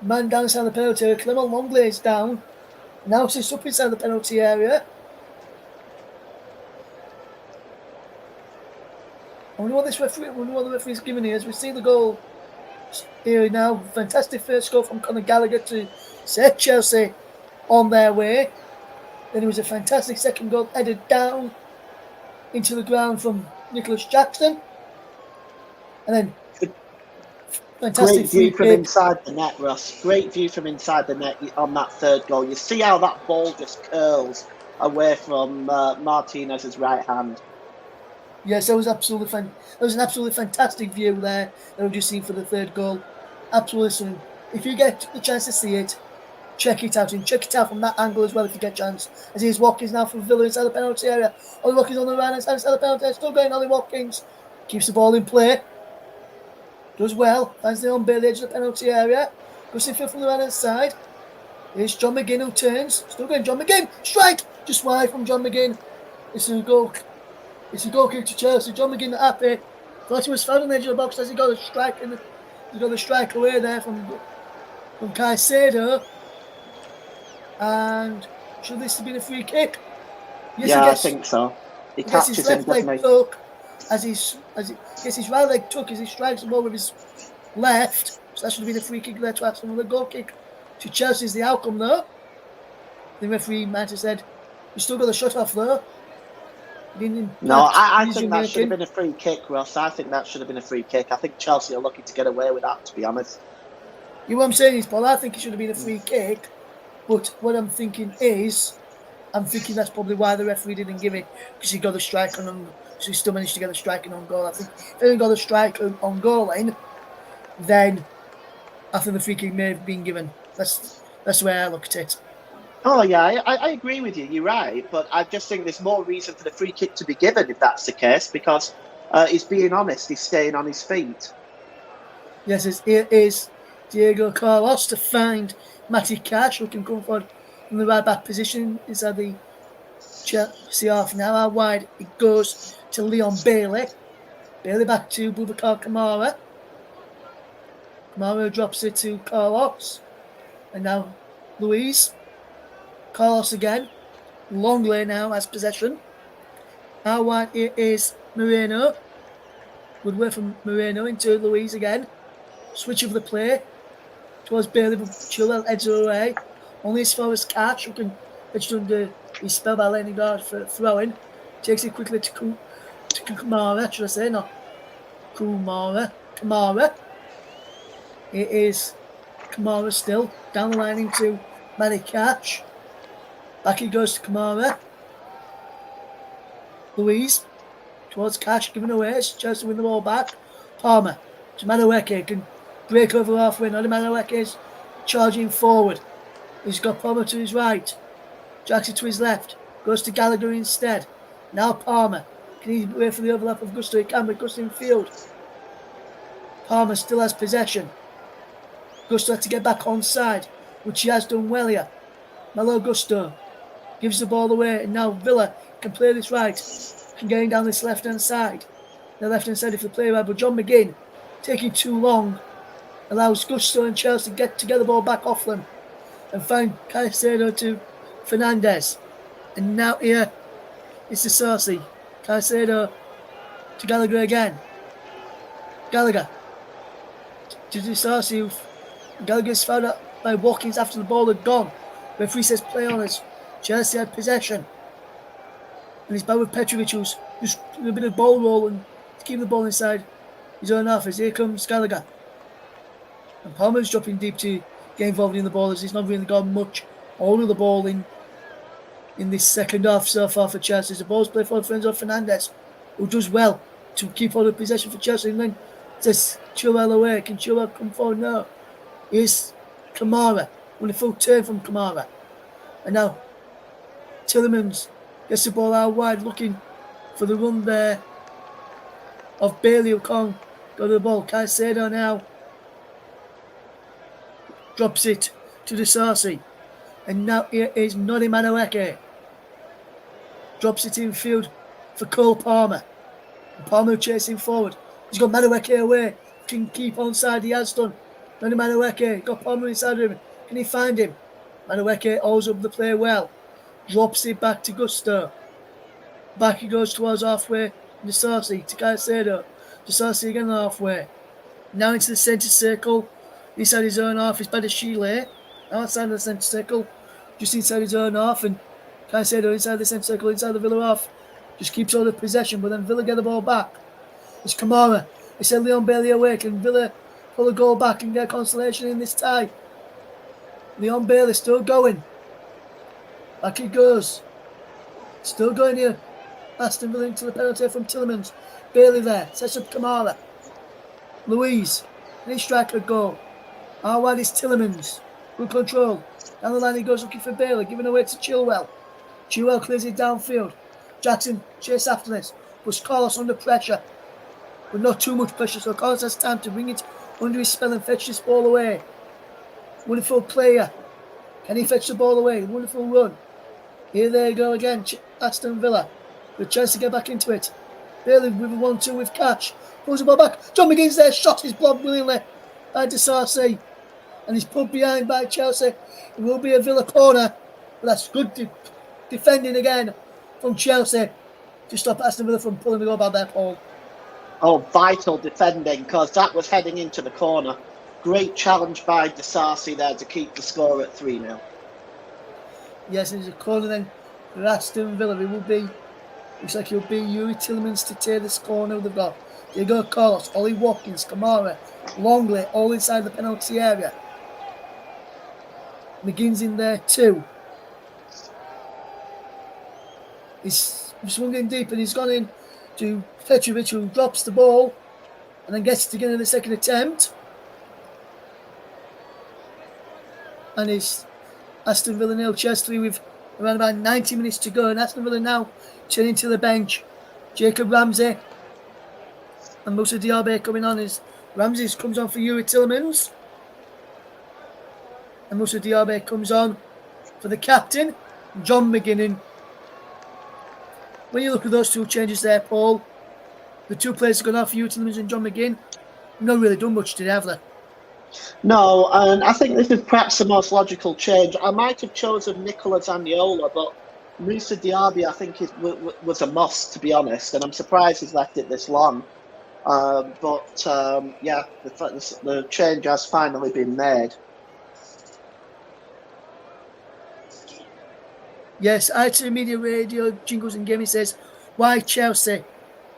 man down inside the penalty area. Clement Longley is down. Now sits up inside the penalty area. I wonder what the referee's giving here. As we see the goal here now, fantastic first goal from Conor Gallagher to set Chelsea on their way. Then it was a fantastic second goal headed down into the ground from Nicholas Jackson. And then fantastic great view from inside the net, Ross. Great view from inside the net on that third goal. You see how that ball just curls away from Martinez's right hand. Yes, that was an absolutely fantastic view there that we've just seen for the third goal. Absolutely stunning. If you get the chance to see it, check it out, and check it out from that angle as well if you get a chance. As he's Watkins now from Villa inside the penalty area. Ollie Watkins on the right hand side inside the penalty area. Still going Ollie Watkins. Keeps the ball in play. Does well. Finds the on the edge of the penalty area. Goes in field from the right hand side. Here's John McGinn who turns. Still going John McGinn. Strike! Just wide from John McGinn. It's a goal kick to Chelsea. John McGinn happy. Thought he was found on the edge of the box as he got a strike away there from Caicedo. And should this have been a free kick? Yes, I think so. He catches him, doesn't he? His right leg took as he strikes the ball with his left. So that should have been a free kick there to Aston Villa. Goal kick to Chelsea is the outcome though. The referee might have said, "You still got the shot off though." No, I think that should have been a free kick, Ross. I think that should have been a free kick. I think Chelsea are lucky to get away with that, to be honest. You know what I'm saying is, Paul, I think it should have been a free kick. But what I'm thinking that's probably why the referee didn't give it, because he got a strike on, so he still managed to get a strike on goal. I think if he hadn't got a strike on goal line, then I think the free kick may have been given. That's the way I look at it. Oh yeah, I agree with you. You're right, but I just think there's more reason for the free kick to be given if that's the case, because he's being honest. He's staying on his feet. Yes, it is Diego Carlos to find Matty Cash, who can come forward from the right back position inside the Chelsea half now. How wide it goes to Leon Bailey. Bailey back to Boubacar Kamara. Kamara drops it to Carlos. And now Luiz. Carlos again. Longley now has possession. How wide it is Moreno. Good work from Moreno into Luiz again. Switch of the play towards Bailey, but Chilwell edges away. Only as far as Cash, who can edge under his spell by letting guard for throwing. Takes it quickly to Kamara, should I say? No. Kamara. It is Kamara still. Down the line into Matty Cash. Back he goes to Kamara. Luiz towards Cash, giving away. Chelsea win the ball back. Palmer. Madueke can break over halfway. Not Madueke is charging forward. He's got Palmer to his right. Jackson to his left. Goes to Gallagher instead. Now Palmer. Can he wait for the overlap of Gusto? He can, but Gusto in field. Palmer still has possession. Gusto had to get back onside, which he has done well here. Malo Gusto gives the ball away, and now Villa can play this right. Can get in down this left-hand side. The left-hand side if they play right, but John McGinn, taking too long, allows Gusto and Chelsea to get the ball back off them and find Caicedo to Fernandes. And now here it's the Sarsi. Caicedo to Gallagher again. Gallagher to the Sarsi. Gallagher's found out by Watkins after the ball had gone. Referee says play on us. Chelsea had possession. And he's back with Petrovic, who's just a bit of ball roll and keep the ball inside his own half. As here comes Gallagher. And Palmer's dropping deep to get involved in the ball, as he's not really got much hold of the ball in this second half so far for Chelsea. As the ball's played for Enzo Fernandez, who does well to keep hold of possession for Chelsea. And then says Chilwell away. Can Chilwell come forward? No. Here's Kamara. On a full turn from Kamara. And now Tillemans gets the ball out wide, looking for the run there of Bailey, who can't go to the ball. Caicedo now drops it to Disasi. And now here is Noddy Madueke. Drops it in field for Cole Palmer. And Palmer chasing forward. He's got Madueke away. Can keep on side, he has done. Noddy Madueke got Palmer inside of him. Can he find him? Madueke holds up the play well. Drops it back to Gusto. Back he goes towards halfway. Disasi to Caicedo. Disasi again halfway. Now into the centre circle. Inside his own half is Badashile. Outside of the centre circle. Just inside his own half. And Caicedo inside the centre circle, inside the Villa half. Just keeps all the possession. But then Villa get the ball back. It's Kamara. They send Leon Bailey away. Can Villa pull the goal back and get consolation in this tie? Leon Bailey still going. Back he goes. Still going here. Aston Villa into the penalty from Tielemans. Bailey there. Sets up Kamara. Louise. Any striker goal. How wide is Tielemans? Good control. Down the line he goes looking for Bailey. Giving away to Chilwell. Chilwell clears it downfield. Jackson chase after this. Puts Carlos under pressure. But not too much pressure. So Carlos has time to bring it under his spell and fetch this ball away. Wonderful player. Can he fetch the ball away? Wonderful run. Here they go again. Aston Villa. With a chance to get back into it. Bailey with a 1-2 with catch. Pulls the ball back. John McGinn's there. Shot is blocked brilliantly by Disasi. And he's put behind by Chelsea. It will be a Villa corner. But that's good defending again from Chelsea to stop Aston Villa from pulling the goal by their Paul. Oh, vital defending, because that was heading into the corner. Great challenge by Disasi there to keep the score at 3-0. Yes, there's a corner then for Aston Villa. It will be, looks like it'll be Yuri Tielemans to tear this corner they've got. Diego Carlos, Ollie Watkins, Kamara, Longley, all inside the penalty area. McGinn's in there too. He's swung in deep and he's gone in to Petrovic, who drops the ball and then gets it again in the second attempt. And it's Aston Villa 0, Chelsea 3 with around about 90 minutes to go. And Aston Villa now turning to the bench. Jacob Ramsey and Moussa Diaby coming on as Ramsey comes on for Yuri Tielemans. And Moussa Diaby comes on for the captain, John McGinn. When you look at those two changes there, Paul, the two players have gone off for Yuri Tielemans and John McGinn. Not really done much today, have they? No, and I think this is perhaps the most logical change. I might have chosen Nicola Zaniola, but Moussa Diaby I think was a must, to be honest, and I'm surprised he's left it this long. Yeah, the change has finally been made. Yes, ITV Media Radio, Jingles and Gaming says, why Chelsea?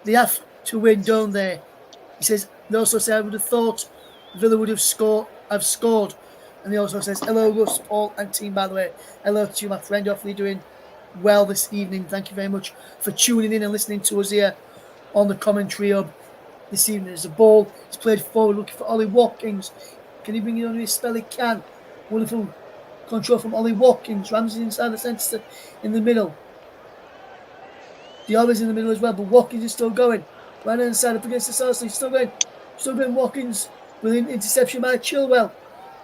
They have to win, don't they? He says, they also say, I would have thought Villa would have scored. And he also says, hello, Russ, Paul, and team, by the way. Hello to you, my friend. Hopefully you're doing well this evening. Thank you very much for tuning in and listening to us here on the commentary hub this evening. There's a ball. It's played forward, looking for Ollie Watkins. Can he bring it on his spell? He can. Wonderful control from Ollie Watkins. Ramsey inside the centre in the middle. Diaby's in the middle as well, but Watkins is still going. Right hand side up against the South. He's still going. Still going Watkins with an interception by Chilwell.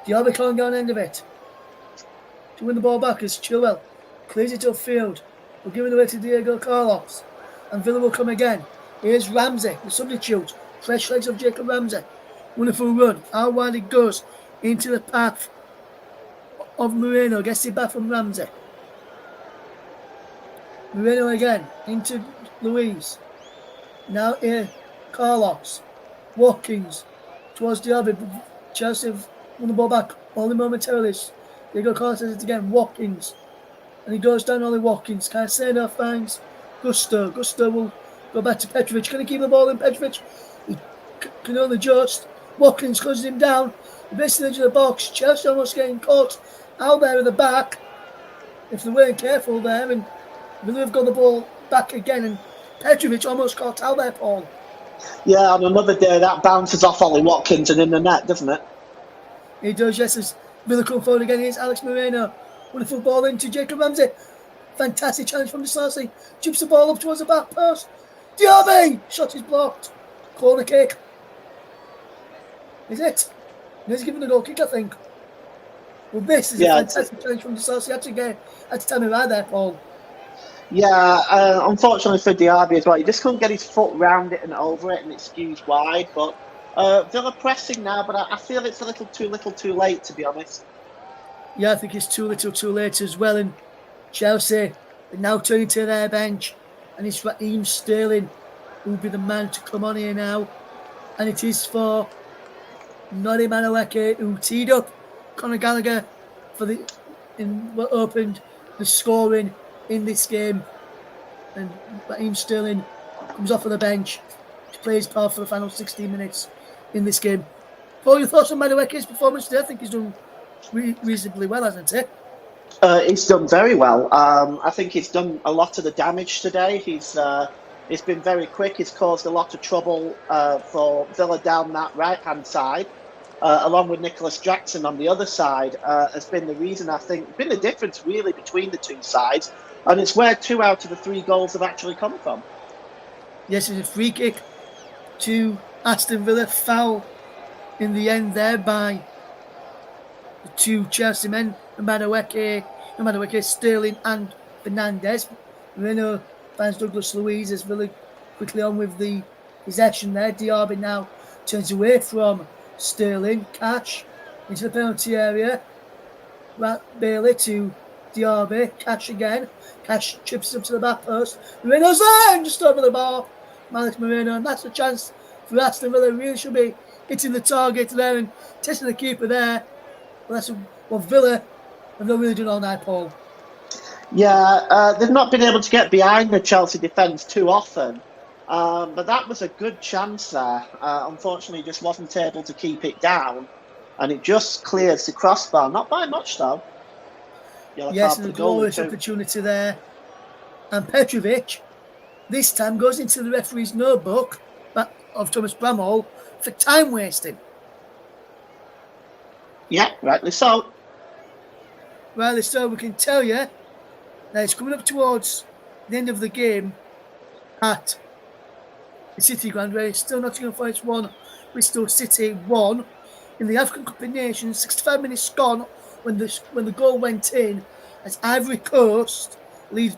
Diaby can't get on end of it. To win the ball back as Chilwell clears it upfield. We're giving it away to Diego Carlos. And Villa will come again. Here's Ramsey, the substitute. Fresh legs of Jacob Ramsey. Wonderful run. How wide it goes into the path of Moreno. Gets it back from Ramsey. Moreno again into Louise. Now here, Carlos. Watkins towards Diaby. Chelsea have won the ball back only momentarily. Diego Carlos does it again. Watkins. And he goes down Ollie Watkins. Caicedo finds Gusto. Gusto will go back to Petrovic. Can he keep the ball in? Petrovic? He can only just. Watkins closes him down. The best edge of the box. Chelsea almost getting caught out there at the back. If they weren't careful there, and Villa have got the ball back again, and Petrovic almost caught out there, Paul. Yeah, on another day that bounces off Ollie Watkins and in the net, doesn't it? He does, yes. As Villa come forward again, here's Alex Moreno. Wonderful ball into Jacob Ramsey. Fantastic challenge from Disasi. Chips the ball up towards the back post. Diaby! Shot is blocked. Corner kick. Is it? He's given the goal kick, I think. Well, this is a fantastic challenge from the source. You had to tell me right there, Paul. Yeah, unfortunately for Diaby as well, he just couldn't get his foot round it and over it, and it skews wide. But Villa pressing now, but I feel it's a little too late, to be honest. Yeah, I think it's too little too late as well. And Chelsea are now turning to their bench, and it's Raheem Sterling who'll be the man to come on here now. And it is for Noddy Madueke, who teed up Conor Gallagher for what opened the scoring in this game. And Raheem Sterling comes off of the bench to play his part for the final 16 minutes in this game. Paul, your thoughts on Madueke's performance today? I think he's done reasonably well, hasn't he? He's done very well. I think he's done a lot of the damage today. He's been very quick. He's caused a lot of trouble for Villa down that right-hand side, along with Nicholas Jackson on the other side, has been the reason, I think, been the difference really between the two sides. And it's where 2 out of the 3 goals have actually come from. Yes, it's a free kick to Aston Villa, foul in the end there by the 2 Chelsea men, Madueke, Sterling and Fernandes. Moreno finds Douglas Luiz as Villa quickly on with the possession there. Diaby now turns away from Sterling. Cash into the penalty area. Bailey to Diaby. Cash again. Cash chips up to the back post. Moreno's there, just over the bar. Malik Moreno, and that's a chance for Aston Villa. Really should be hitting the target there and testing the keeper there. Well, that's what Villa have not really done all night, Paul. Yeah, they've not been able to get behind the Chelsea defence too often. But that was a good chance there. Unfortunately, just wasn't able to keep it down. And it just clears the crossbar. Not by much, though. Yes, and a glorious opportunity there. And Petrovic, this time, goes into the referee's notebook of Thomas Bramhall for time wasting. Yeah, rightly so. Rightly so, we can tell you that it's coming up towards the end of the game at the City Ground, where it's still Nottingham Forest 1, Bristol City 1. In the African Cup of Nations, 65 minutes gone when the goal went in, as Ivory Coast leads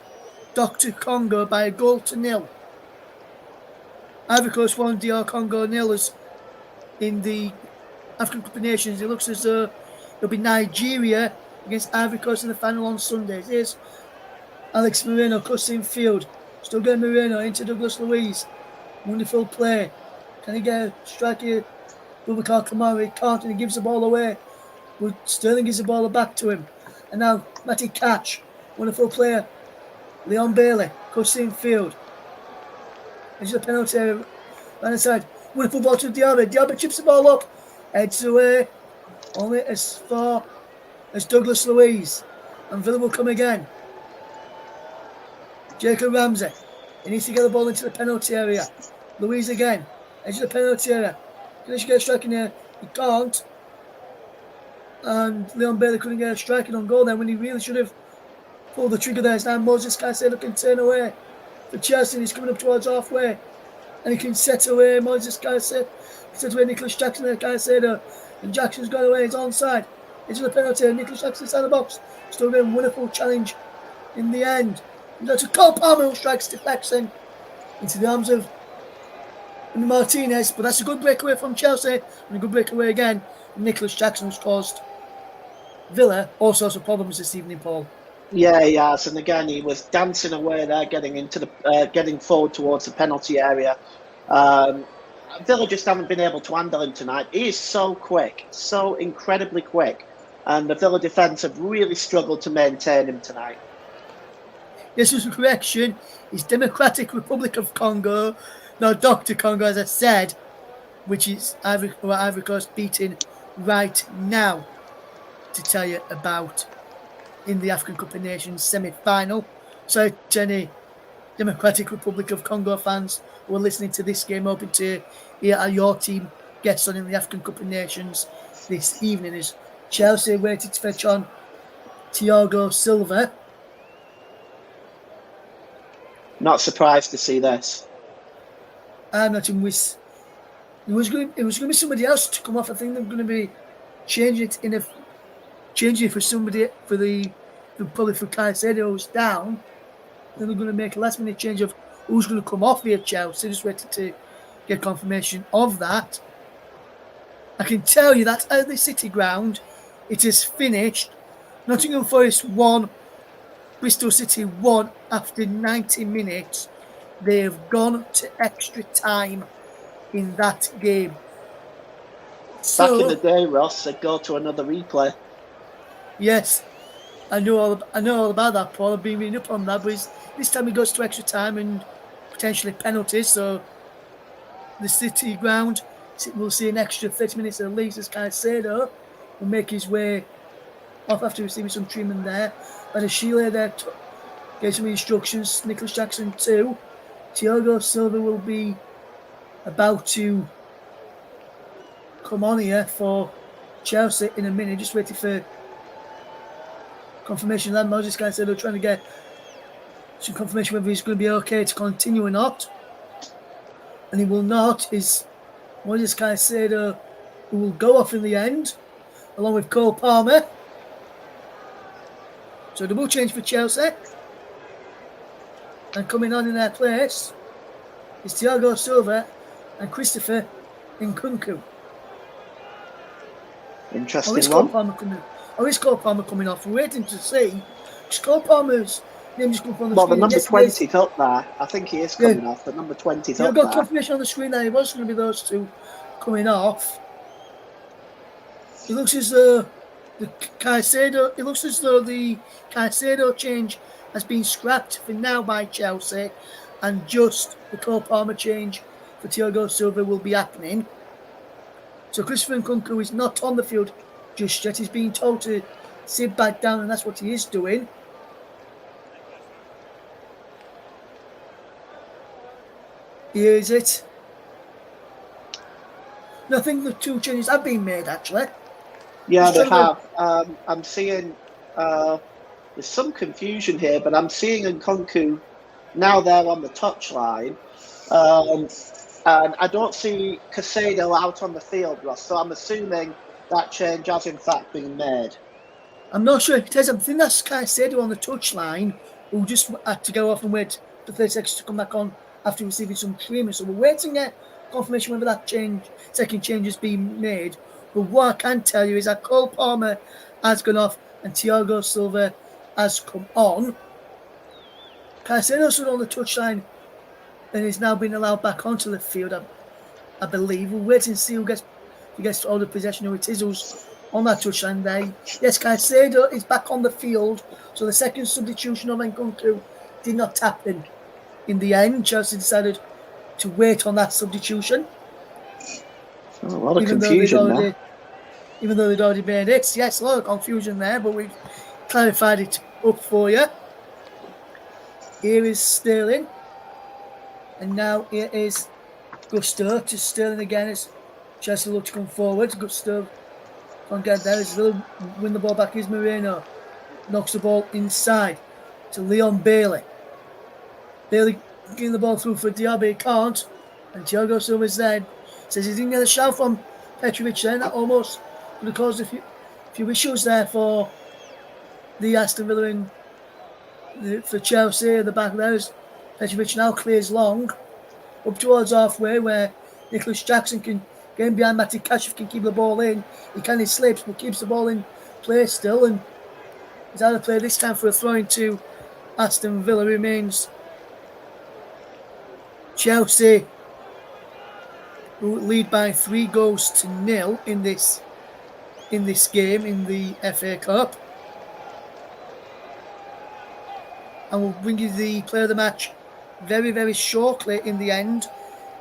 Dr. Congo by 1-0. Ivory Coast 1, DR Congo 0 in the African Cup of Nations. It looks as though it'll be Nigeria against Ivory Coast in the final on Sunday. Here's Alex Moreno, crossing field. Still getting Moreno into Douglas Luiz. Wonderful play. Can he get a strike here? Boubacar Kamara, he can't, and he gives the ball away. But Sterling gives the ball back to him. And now Matty Catch, wonderful player. Leon Bailey, crossing field. There's a penalty area right inside. Wonderful ball to Diaby. Diaby chips the ball up. Heads away. Only as far as Douglas Luiz. And Villa will come again. Jacob Ramsey. He needs to get the ball into the penalty area. Luiz again. Edge of the penalty area. Can he get a strike in here? He can't. And Leon Bailey couldn't get a striking on goal then when he really should have pulled the trigger there. It's now Moses Caicedo can turn away for Chelsea. He's coming up towards halfway. And he can set away Moses Caicedo. He sets away Nicholas Jackson and Caicedo. And Jackson's gone away. He's onside. Into the penalty. Nicholas Jackson inside the box. Still getting a wonderful challenge in the end. And that's a Cole Palmer who strikes deflection into the arms of Martinez. But that's a good breakaway from Chelsea. And a good breakaway again. Nicholas Jackson has caused Villa all sorts of problems this evening, Paul. Yeah, he has, and again he was dancing away there, getting forward towards the penalty area. Villa just haven't been able to handle him tonight. He is so quick, so incredibly quick, and the Villa defence have really struggled to maintain him tonight. This was a correction. It's Democratic Republic of Congo, not Dr. Congo, as I said, which is Ivory Coast beating right now to tell you about in the African Cup of Nations semi-final. So to any Democratic Republic of Congo fans who are listening to this game, hoping to hear your team gets on in the African Cup of Nations this evening, is Chelsea waiting to fetch on Thiago Silva. Not surprised to see this. I'm not in with. It was going to be somebody else to come off. I think they're going to be changing it in a changing it for somebody probably for Caicedo who's down. Then they're going to make a last minute change of who's going to come off here, Chelsea. Just waiting to get confirmation of that. I can tell you that at the City ground, it is finished. Nottingham Forest 1, Bristol City 1 after 90 minutes. They have gone to extra time in that game. Back in the day, Ross, they'd go to another replay. Yes, I know all about that, Paul. I've been reading up on that, but this time it goes to extra time and potentially penalties. So the City ground, we'll see an extra 30 minutes at least as Caicedo will make his way off after receiving some treatment there. And as Sheila there gave some instructions, Nicholas Jackson too. Thiago Silva will be about to come on here for Chelsea in a minute. Just waiting for confirmation that Moses Caicedo trying to get some confirmation whether he's going to be okay to continue or not. And he will not. Is Moses Caicedo, who will go off in the end, along with Cole Palmer. So double change for Chelsea. And coming on in their place is Thiago Silva and Christopher Nkunku. Interesting is Cole Palmer coming off? We're waiting to see. Cole Palmer's name just come from the screen. Well, the number 20's up there. I think he is coming off. The number 20's up there. You've got confirmation on the screen that it was going to be those two coming off. It looks as though the Caicedo change has been scrapped for now by Chelsea, and just the Cole Palmer change for Thiago Silva will be happening. So Christopher Nkunku is not on the field just yet. He's being told to sit back down, and that's what he is doing. Here is it. I think the two changes have been made, actually. Yeah, they have. I'm seeing there's some confusion here, but I'm seeing Nkunku now there on the touchline. And I don't see Caicedo out on the field, Ross, so I'm assuming that change has in fact been made. I'm not sure if it is. I think that's Caicedo on the touchline, who just had to go off and wait for 30 seconds to come back on after receiving some treatment. So we're waiting to get confirmation whether that second change has been made. But what I can tell you is that Cole Palmer has gone off and Thiago Silva has come on. Caicedo stood on the touchline and is now being allowed back onto the field, I believe. We're waiting to see who gets all the possession, who it is who's on that touchline there. Yes, Caicedo is back on the field, so the second substitution of Nkunku did not happen in the end. Chelsea decided to wait on that substitution. A lot of confusion there. Even though they'd already made it. Yes, a lot of confusion there, but we've clarified it up for you. Here is Sterling. And now here is Gusto to Sterling again as Chelsea look to come forward. Gusto can't get there. As they'll win the ball back is Moreno. Knocks the ball inside to Leon Bailey. Bailey getting the ball through for Diaby. Can't. And Thiago Silva's there. Says he didn't get a shout from Petrovic then. That almost would have caused a few issues there for the Aston Villa and for Chelsea at the back there. As Petrovic now clears long up towards halfway where Nicholas Jackson can get in behind Matty Cash, can keep the ball in. He kind of slips but keeps the ball in play still, and he's out of play this time for a throw into Aston Villa. Remains Chelsea, who lead by 3-0 in this game in the FA Cup. And we'll bring you the player of the match very, very shortly in the end.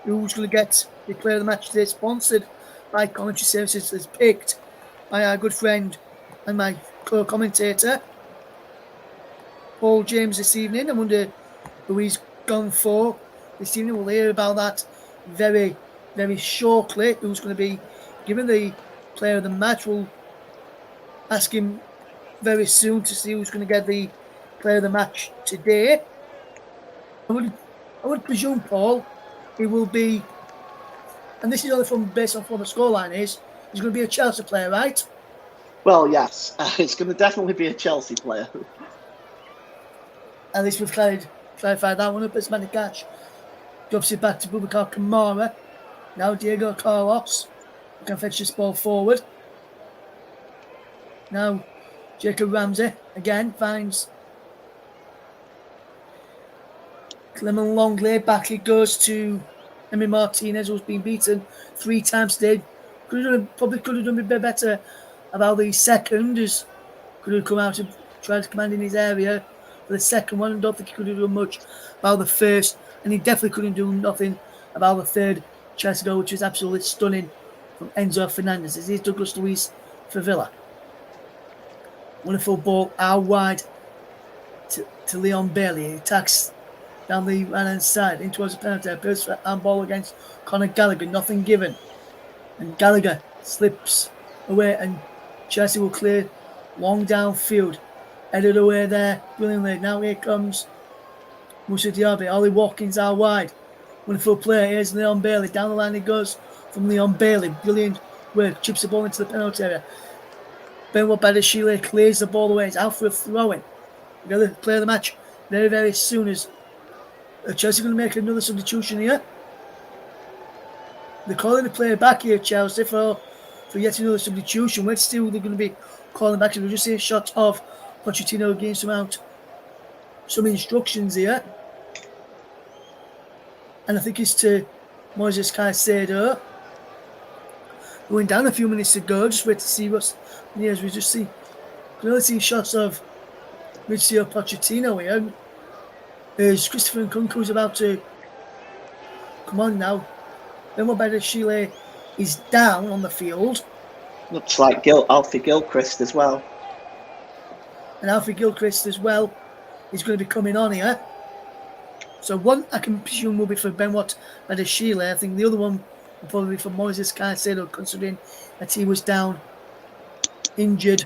Who's going to get the player of the match today, sponsored by Commentary Services, is picked by our good friend and my co-commentator, Paul James, this evening. I wonder who he's gone for this evening. We'll hear about that very, very shortly. Who's going to be given the player of the match? We'll ask him very soon to see who's going to get the player of the match today. I would presume, Paul, he will be, and this is only based on what the scoreline is, he's going to be a Chelsea player, right? Well, yes, it's going to definitely be a Chelsea player. At least we've clarified that one up. As Matty Cash drops it back to Boubacar Kamara. Now Diego Carlos can fetch this ball forward. Now Jacob Ramsey again finds Clement Longley. Back it goes to Emi Martinez, who's been beaten 3 times today. Probably could have done a bit better about the second. Could have come out and tried to command in his area for the second one. I don't think he could have done much about the first, and he definitely couldn't do nothing about the third Chelsea goal, which was absolutely stunning from Enzo Fernandez. This is Douglas Luiz for Villa. Wonderful ball out wide to Leon Bailey. He attacks down the right-hand side in towards the penalty. Appears for handball against Conor Gallagher. Nothing given. And Gallagher slips away, and Chelsea will clear long downfield. Headed away there brilliantly. Now here comes Moussa Diaby. Ollie Watkins out wide. Wonderful play. Here's Leon Bailey. Down the line he goes from Leon Bailey. Brilliant work. Chips the ball into the penalty area. Benoit Badiashile clears the ball away. It's out for a throw-in. We're going to play the match very, very soon. As Chelsea going to make another substitution here. They're calling the player back here, Chelsea, for yet another substitution. Where still they're going to be calling back. So we'll just see a shot of Pochettino against some instructions here. And I think it's to Moises Caicedo. Going down a few minutes ago. Just wait to see what's here. As we just see, can only see shots of Mauricio Pochettino here. As Christopher Nkunku is about to come on now. Benoit Badiashile is down on the field. Looks like Alfie Gilchrist as well. And Alfie Gilchrist as well is going to be coming on here. So one, I can presume, will be for Benoit Badiashile. I think the other one will probably be for Moises Caicedo, considering that he was down injured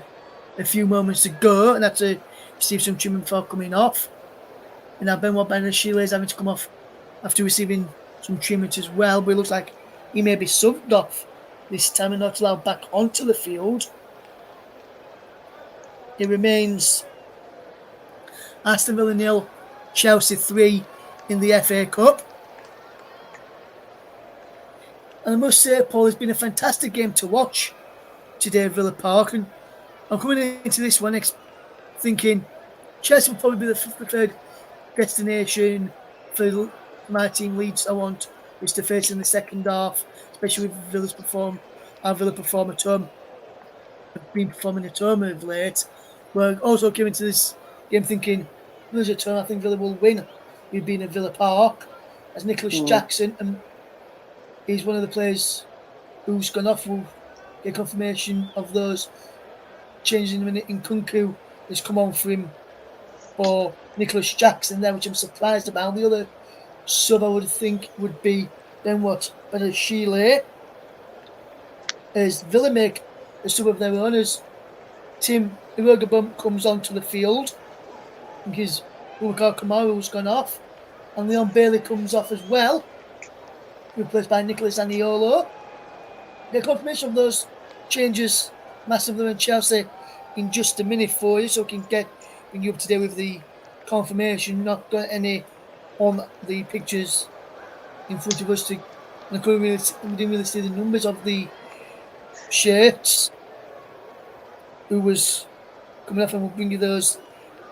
a few moments ago and had to receive some treatment before coming off. And now Benoit Badiashile is having to come off after receiving some treatment as well. But it looks like he may be subbed off this time and not allowed back onto the field. It remains Aston Villa 0, Chelsea 3 in the FA Cup. And I must say, Paul, it's been a fantastic game to watch today at Villa Park. And I'm coming into this one thinking Chelsea will probably be the preferred destination for my team Leeds. I want is to face in the second half, especially with how Villa perform at home. Have been performing at home of late. But also came into this game thinking, Villa's at home, I think Villa will win. We've been at Villa Park. As Nicholas Jackson, and he's one of the players who's gone off. Will get confirmation of those changes in a minute. Nkunku has come on for him for Nicholas Jackson there, which I'm surprised about. The other sub I would think would be Benoit Badiashile. As Villa make a sub of their own, as Tim Irogabum comes onto the field. I think his Boubacar Kamara's gone off. And Leon Bailey comes off as well, replaced by Nicolas Zaniolo. The confirmation of those changes massively in Chelsea in just a minute for you, so we can bring you up to date with the confirmation. Not got any on the pictures in front of us. We didn't really see the numbers of the shirts. Who was coming off, and we'll bring you those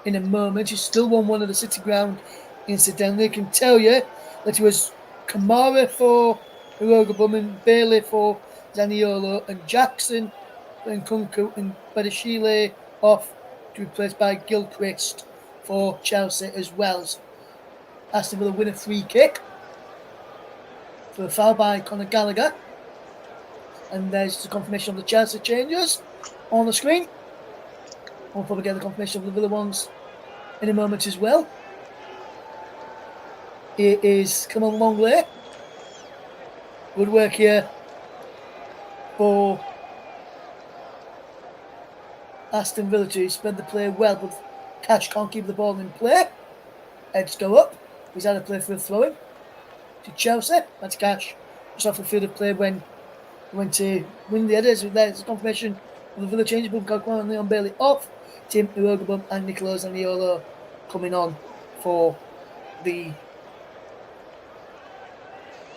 in a moment. He still won one of the City Ground incidentally. I can tell you that it was Kamara for Irogabum and Bailey for Zaniolo and Jackson and Nkunku and Badiashile off to be replaced by Gilchrist for Chelsea as well. Aston Villa win a free kick for a foul by Conor Gallagher. And there's the confirmation of the Chelsea changes on the screen. We'll probably get the confirmation of the Villa ones in a moment as well. It is Clement Longley. Good work here for Aston Villa to spread the play well, but Cash can't keep the ball in play. Heads go up. He's had a play for a throw-in to Chelsea. That's Cash. Just off the field of play when to win the headers. There's a confirmation the Villa change, Bubka and Leon Bailey off. Tim Irogabum and Nicolas Zaniolo coming on for the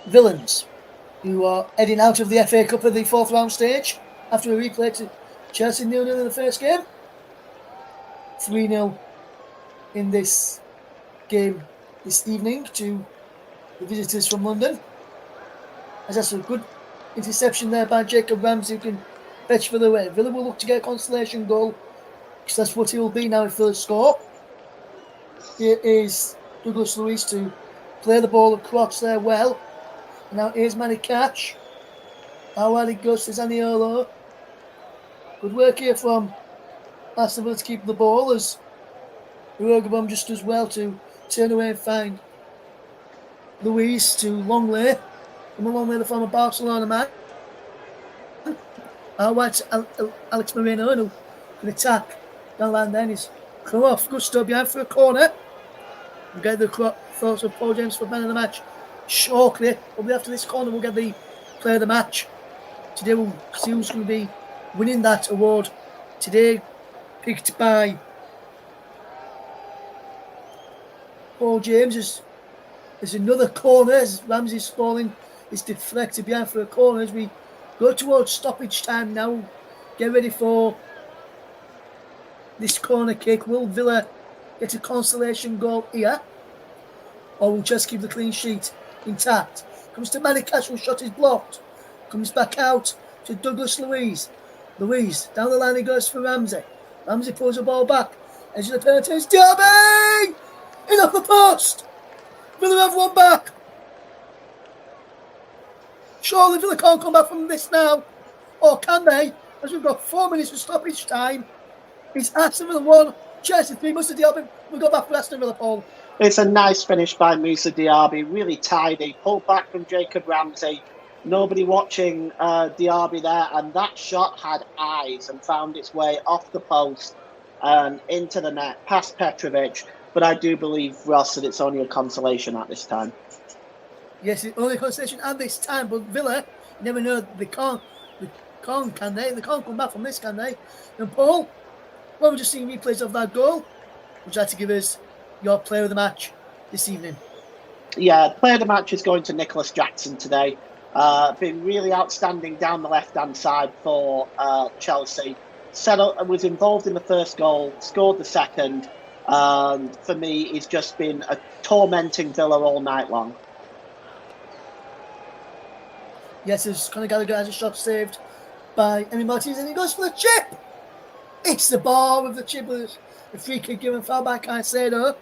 Villains, who are heading out of the FA Cup of the fourth round stage after a replay to Chelsea 0-0 in the first game. 3-0 in this game this evening to the visitors from London. As that's a good interception there by Jacob Ramsey, who can fetch for the way. Villa will look to get a consolation goal, because that's what it will be now if Villa score. Here is Douglas Luiz to play the ball across there well. And now here's Manny Catch. How well it goes to Zaniolo. Good work here from Aston Villa to keep the ball, as Irogabum just does well to turn away and find Luiz to Longley. From Longley, the former Barcelona man. White's Alex Moreno, who can attack down the line then. He's come off. Good stop behind for a corner. We'll get the thoughts of Paul James for man of the match shortly. Probably after this corner, we'll get the player of the match. Today we'll see who's going to be winning that award. Today, picked by Paul James. There's another corner as Ramsey's falling. It's deflected behind for a corner as we go towards stoppage time now. Get ready for this corner kick. Will Villa get a consolation goal here, or will just keep the clean sheet intact? Comes to Manny Cash, whose shot is blocked. Comes back out to Douglas Luiz. Luiz, down the line he goes for Ramsey. Ramsey pulls the ball back. Edge of the penalty, it's Diaby! In off the post! Villa have one back. Surely Villa can't come back from this now. Or can they? As we've got 4 minutes of stoppage time. It's Aston Villa 1, Chelsea 3. Musa Diaby, we'll go back for Aston Villa, Paul. It's a nice finish by Musa Diaby, really tidy. Pulled back from Jacob Ramsey. Nobody watching Diaby there, and that shot had eyes and found its way off the post and into the net, past Petrovic. But I do believe, Ross, that it's only a consolation at this time. Yes, it's only a consolation at this time, but Villa, you never know, they can't, can they? They can't come back from this, can they? And Paul, well, we've just seen replays of that goal. Would you like to give us your player of the match this evening? Yeah, player of the match is going to Nicholas Jackson today. Been really outstanding down the left-hand side for Chelsea. Was involved in the first goal, scored the second. For me, he's just been a tormenting Villa all night long. Yes, as Conor Gallagher has a shot saved by Emi Martinez, and he goes for the chip. It's the bar with the chip. With the free kick given foul by Caicedo.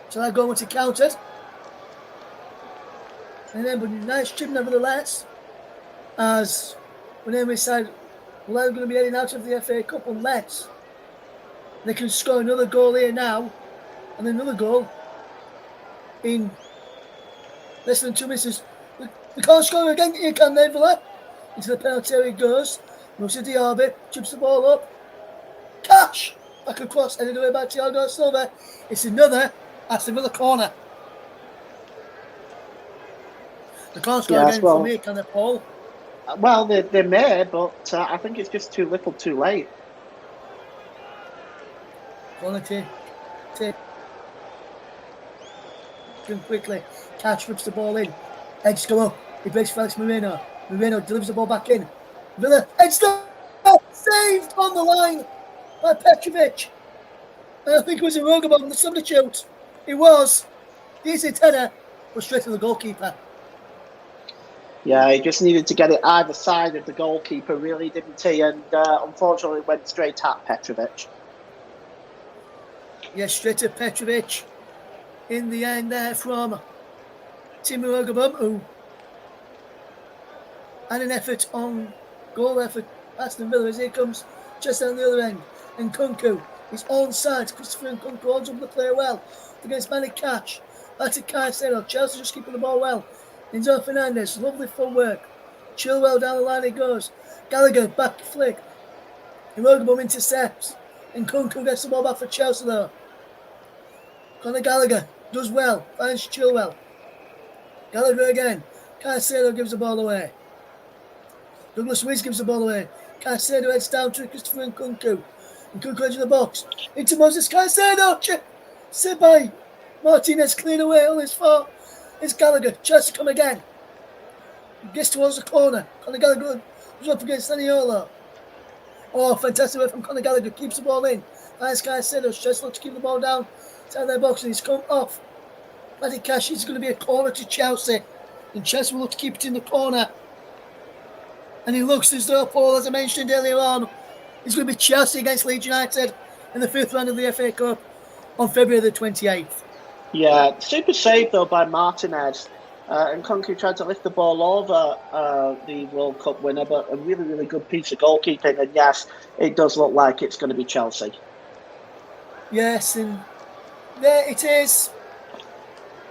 So that goal went to countered. And then, but nice chip nevertheless. As when Emery said, well, they're going to be heading out of the FA Cup unless they can score another goal here now, and another goal in less than 2 minutes. They can't score again here, can they, Villa? Into the penalty area it goes. Musa Diaby chips the ball up. Cash! Back across, headed away by Thiago Silva. It's another Aston Villa corner. They can't score again for me, can they, Paul? Well, they may, but I think it's just too little too late. Quality. Take him quickly. Cash rips the ball in. Edge go up. He breaks Felix Moreno. Moreno delivers the ball back in. Villa. Edge go! Saved on the line by Petrovic. And I think it was Irogabum, the substitute. It was. Decent header, but straight to the goalkeeper. Yeah, he just needed to get it either side of the goalkeeper, really, didn't he? And unfortunately, it went straight at Petrovic. Yes, straight to Petrovic. In the end there from Tim Irogabum, who had an effort on goal there for Aston Villa as he comes just down the other end. And Nkunku is onside. Christopher Nkunku holds up the player well against Manny Catch. Back to Caicedo. Chelsea just keeping the ball well. Enzo Fernandez, lovely footwork. Chilwell down the line he goes. Gallagher back flick. Irogabum intercepts. And Nkunku gets the ball back for Chelsea though. Conor Gallagher does well. Finds Chilwell. Gallagher again. Caicedo gives the ball away. Douglas Luiz gives the ball away. Caicedo heads down to Christopher Nkunku. Nkunku into the box. Into Moses Caicedo. Saved by Martinez, cleared away on his far. It's Gallagher. Chelsea come again. Gets towards the corner. Conor Gallagher goes up against Zaniolo. Oh, fantastic work from Conor Gallagher. Keeps the ball in. Finds Caicedo. Chelsea look to keep the ball down. Inside their box and he's come off. Matty Cash is going to be a corner to Chelsea. And Chelsea will look to keep it in the corner. And he looks as though, Paul, as I mentioned earlier on, it's going to be Chelsea against Leeds United in the 5th round of the FA Cup on February the 28th. Yeah, super save though by Martinez. And Nkunku tried to lift the ball over the World Cup winner, but a really, really good piece of goalkeeping. And yes, it does look like it's going to be Chelsea. Yes, and there it is.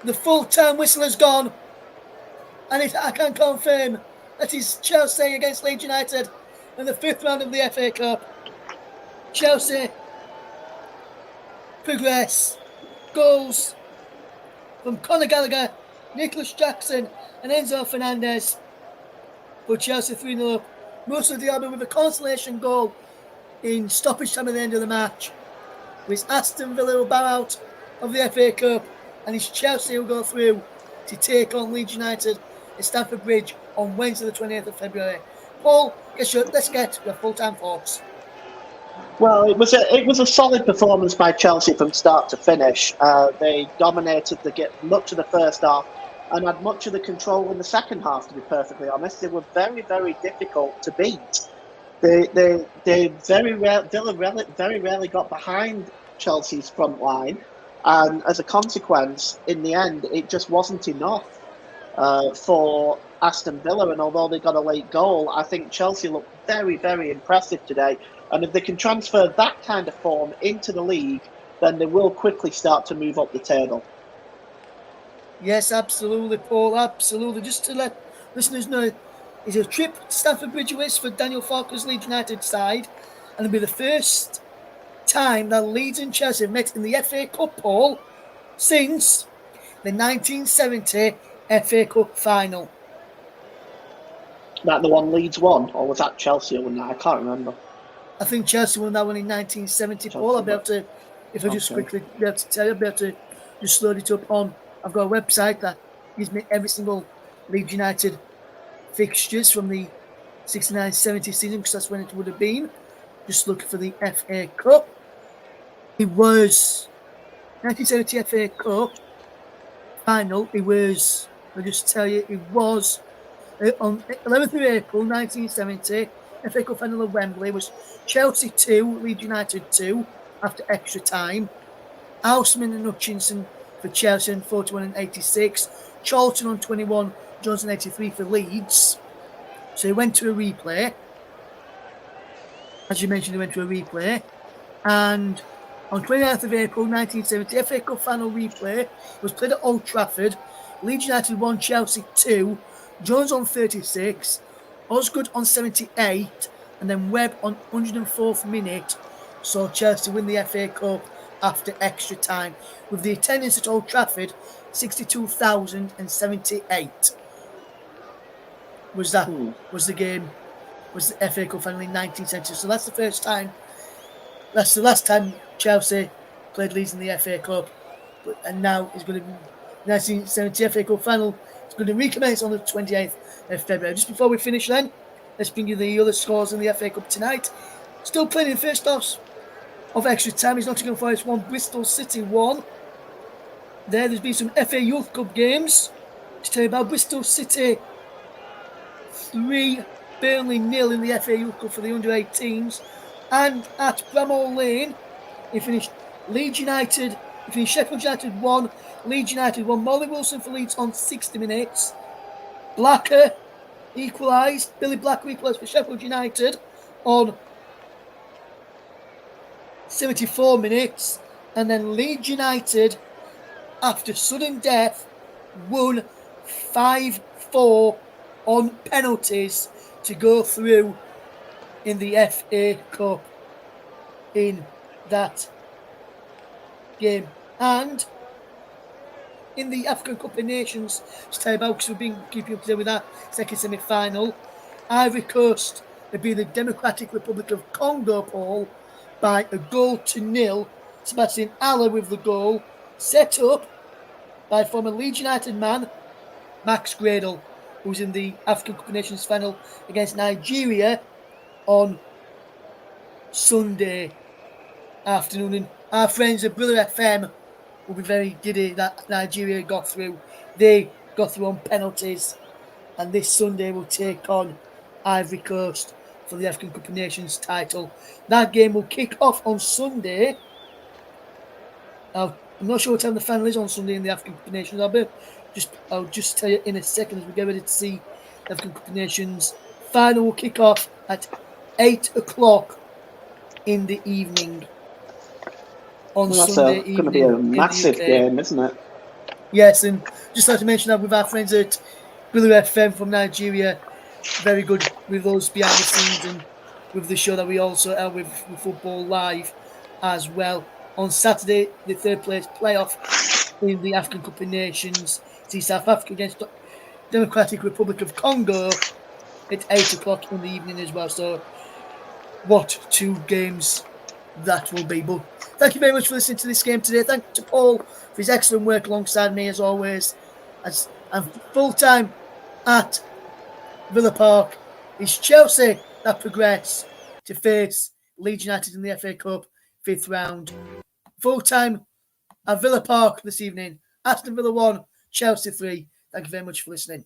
The full-time whistle has gone. And I can confirm that is Chelsea against Leeds United in the 5th round of the FA Cup. Chelsea progress. Goals from Conor Gallagher, Nicholas Jackson and Enzo Fernandez. But Chelsea 3-0 up. Musa Diaby with a consolation goal in stoppage time at the end of the match. With Aston Villa will bow out of the FA Cup and it's Chelsea who go through to take on Leeds United at Stamford Bridge on Wednesday the 28th of February. Paul, let's get your full-time thoughts. Well, it was a solid performance by Chelsea from start to finish. They dominated much of the first half and had much of the control in the second half. To be perfectly honest, they were very, very difficult to beat. Villa very rarely got behind Chelsea's front line, and as a consequence, in the end, it just wasn't enough for Aston Villa. And although they got a late goal, I think Chelsea looked very, very impressive today. And if they can transfer that kind of form into the league, then they will quickly start to move up the table. Yes, absolutely, Paul, absolutely. Just to let listeners know, it's a trip to Stamford Bridge awaits for Daniel Farke's Leeds United side, and it'll be the first time that Leeds and Chelsea have met in the FA Cup, Paul, since the 1970 FA Cup final. That the one Leeds won, or was that Chelsea who won that? I can't remember. I think Chelsea won that one in 1970, Paul. I'll be able to, if I just quickly be able to tell you, I'll be able to just load it up on. I've got a website that gives me every single Leeds United fixtures from the 69-70 season, because that's when it would have been. Just looking for the FA Cup. It was 1970 FA Cup final. It was, I'll just tell you, it was on 11th of April 1970. FA Cup final of Wembley was Chelsea 2, Leeds United 2 after extra time. Houseman and Hutchinson for Chelsea on 41 and 86. Charlton on 21, Jones on 83 for Leeds. So he went to a replay. As you mentioned, he went to a replay. And on 29th of April 1970, FA Cup final replay was played at Old Trafford. Leeds United 1, Chelsea 2. Jones on 36. Osgood on 78, and then Webb on 104th minute saw Chelsea win the FA Cup after extra time. With the attendance at Old Trafford, 62,078 was the game, was the FA Cup final in 1970. So that's the first time, that's the last time Chelsea played Leeds in the FA Cup. And now it's going to be 1970 FA Cup final. It's going to recommence on the 28th of February. Just before we finish then, let's bring you the other scores in the FA Cup tonight. Still playing in first half of extra time. It's Nottingham Forest 1, Bristol City 1. There's been some FA Youth Cup games to tell you about. Bristol City 3, Burnley 0 in the FA Youth Cup for the under-18s. And at Bramall Lane, he finished Sheffield United 1, Leeds United 1. Molly Wilson for Leeds on 60 minutes. Blacker equalised. Billy Blacker equalised for Sheffield United on 74 minutes. And then Leeds United, after sudden death, won 5-4 on penalties to go through in the FA Cup in that game. And in the African Cup of Nations, to tell you about, because we've been keeping up to date with that second semi-final, Ivory Coast have beat the Democratic Republic of Congo, Paul, by 1-0. Sebastian Haller with the goal, set up by former Leeds United man Max Gradle, who's in the African Cup of Nations final against Nigeria on Sunday afternoon. And our friends at Brother FM will be very giddy that Nigeria got through. They got through on penalties, and this Sunday will take on Ivory Coast for the African Cup of Nations title. That game will kick off on Sunday. I'm not sure what time the final is on Sunday in the African Cup of Nations. I'll just tell you in a second as we get ready to see the African Cup of Nations. Final will kick off at 8 o'clock in the evening on Sunday evening. Going to be a massive game, isn't it? Yes, and just like to mention that with our friends at Brother FM from Nigeria, very good with those behind the scenes and with the show that we also have with Football Live as well. On Saturday, the third place playoff in the African Cup of Nations. See South Africa against Democratic Republic of Congo at 8 o'clock in the evening as well. So, what two games that will be. But thank you very much for listening to this game today. Thank you to Paul for his excellent work alongside me as always. As I'm full-time at Villa Park. It's Chelsea that progress to face Leeds United in the FA Cup 5th round. Full-time at Villa Park this evening. Aston Villa 1, Chelsea 3. Thank you very much for listening.